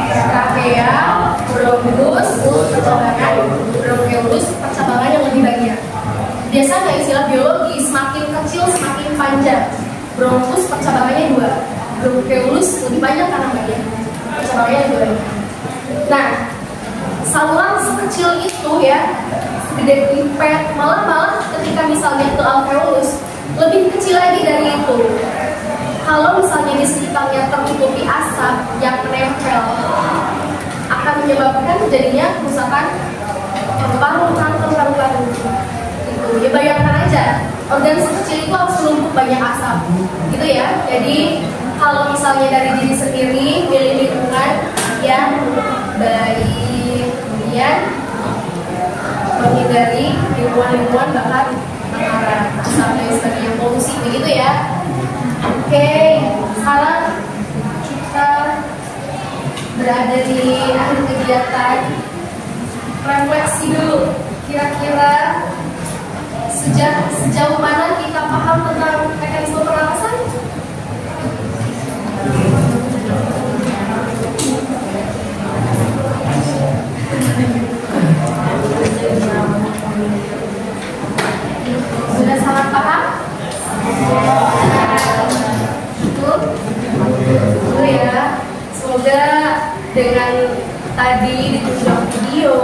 trachea, bronkus, percabangan, bronkeolus, percabangan yang lebih banyak. Biasanya istilah biologi semakin kecil semakin panjang. Bronkus percabangannya 2, bronkeolus lebih banyak karena banyak. Percabangannya lebih banyak. Nah, saluran sekecil itu ya, gede pipet, malah ketika misalnya itu alveolus lebih kecil lagi dari itu. Kalau misalnya di sekitarnya tertutupi asap yang menempel, akan menyebabkan terjadinya kerusakan paru-paru, kanker paru-paru. Itu ya, bayangkan aja, organ sekecil itu harus menumpuk banyak asap, gitu ya. Jadi kalau misalnya dari diri sendiri, pilih lingkungan yang baik, kemudian menghindari lingkungan bakar asap dan sebagainya, polusi, begitu ya. Oke, sekarang kita berada di akhir kegiatan. Refleksi dulu, kira-kira sejauh mana kita paham tentang mekanisme pernapasan? Sudah sangat paham? Dulu ya, semoga dengan tadi ditunjuk video,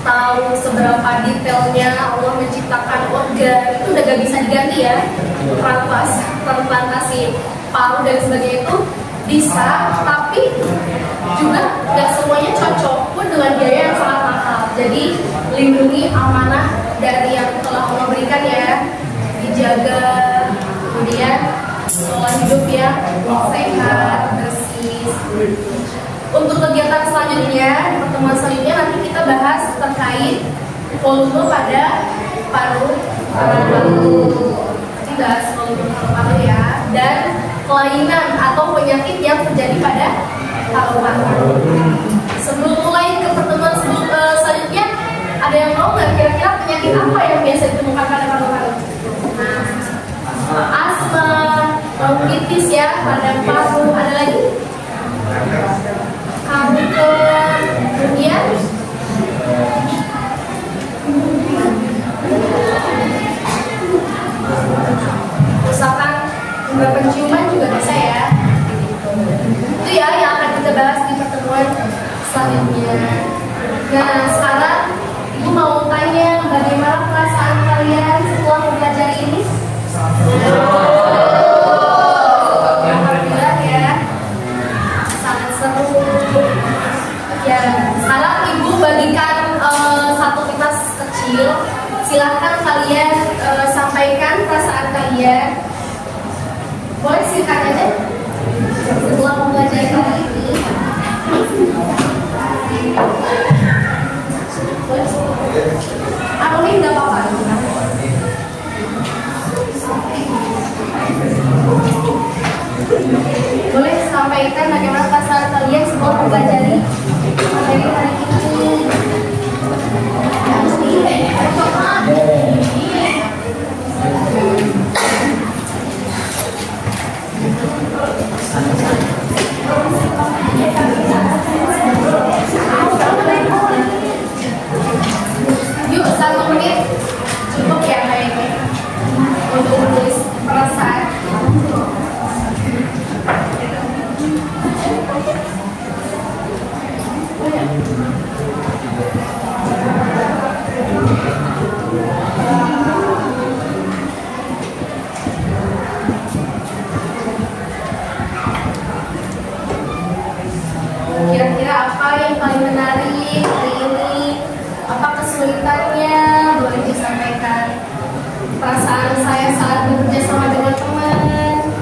tahu seberapa detailnya Allah menciptakan organ, itu udah gak bisa diganti ya. Transplantasi paru dan sebagainya itu bisa, tapi juga gak semuanya cocok pun dengan biaya yang sangat mahal. Jadi lindungi amanah dari yang telah Allah berikan ya, dijaga, kemudian pola hidup yang sehat, bersih. Untuk kegiatan selanjutnya, pertemuan selanjutnya nanti kita bahas terkait volume pada paru-paru. Nanti bahas volume paru-paru ya, dan kelainan atau penyakit yang terjadi pada paru-paru. Sebelum mulai ke pertemuan selanjutnya, ada yang mau nggak kira-kira penyakit apa yang biasa ditemukan pada paru-paru? Asma, bronkitis ya, pada paru, ada lagi? Kanker, kemudian kerusakan indera penciuman juga bisa ya. Itu ya yang akan kita bahas di pertemuan selanjutnya. Nah, sekarang Ibu mau tanya bagaimana perasaan kalian setelah mempelajari ini? Alhamdulillah ya, sangat seru. Ya, sekarang Ibu bagikan kecil. Silahkan kalian sampaikan perasaan kalian. Boleh singkat aja. Setelah mempelajari hari ini, anonim nggak apa-apa. Boleh sampaikan bagaimana perasaan kalian setelah mempelajari materi hari ini. Yuk, 1 menit cukup ya kayaknya untuk menulis perasaan. Kira-kira apa yang paling menarik hari ini? Apa kesulitannya? Boleh disampaikan. Perasaan saya saat bekerja sama dengan teman,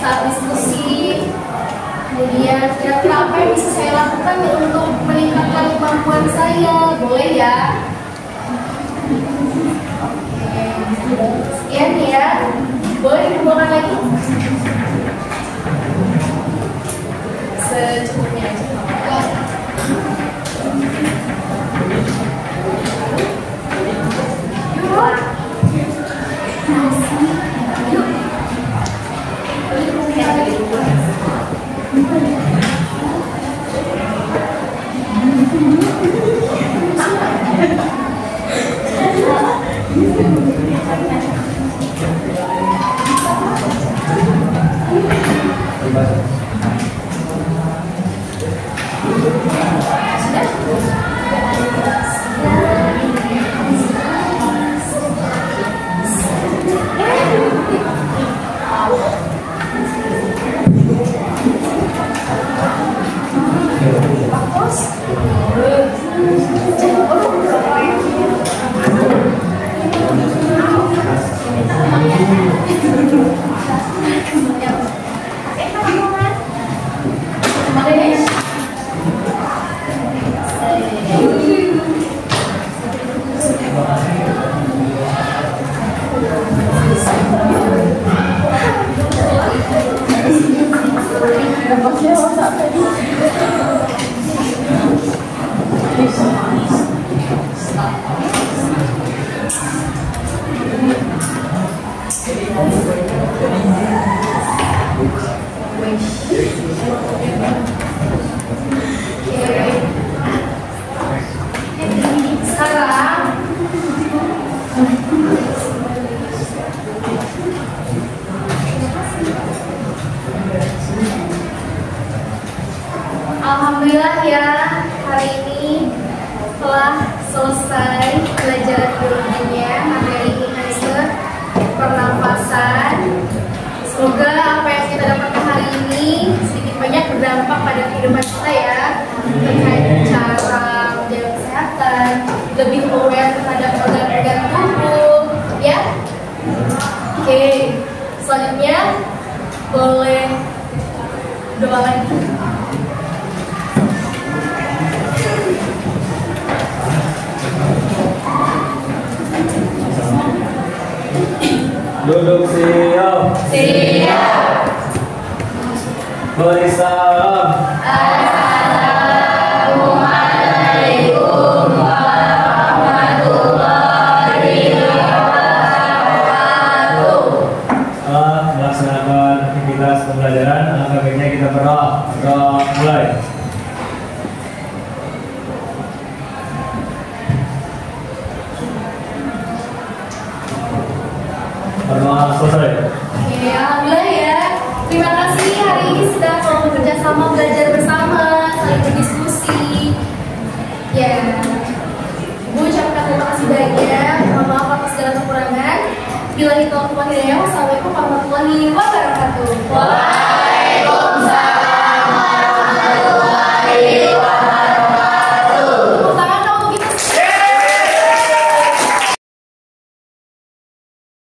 saat diskusi. Kemudian kira-kira apa yang bisa saya lakukan untuk meningkatkan kemampuan saya? Boleh ya? Oke. Sekian ya. Boleh dikumpulkan lagi? Secukupnya aja. Alhamdulillah ya, hari ini telah selesai pelajaran biologinya, materi inhale pernafasan. Semoga apa yang kita dapatkan hari ini sedikit banyak berdampak pada kehidupan kita ya, terkait cara menjaga kesehatan, lebih aware terhadap organ-organ tubuh ya. Oke, selanjutnya boleh doa lagi. Duduk siap. Siap. Beri salam. Assalamualaikum warahmatullahi wabarakatuh. Melaksanakan aktivitas pembelajaran, alangkah baiknya kita berdoa. Mulai. Berdoa selesai. Oke, alhamdulillah ya. Terima kasih hari ini sudah mau bekerja sama, belajar bersama, saling berdiskusi. Ya, Ibu ucapkan terima kasih banyak. Mohon maaf atas segala kekurangan. Bila itu Wassalamualaikum warahmatullahi wabarakatuh.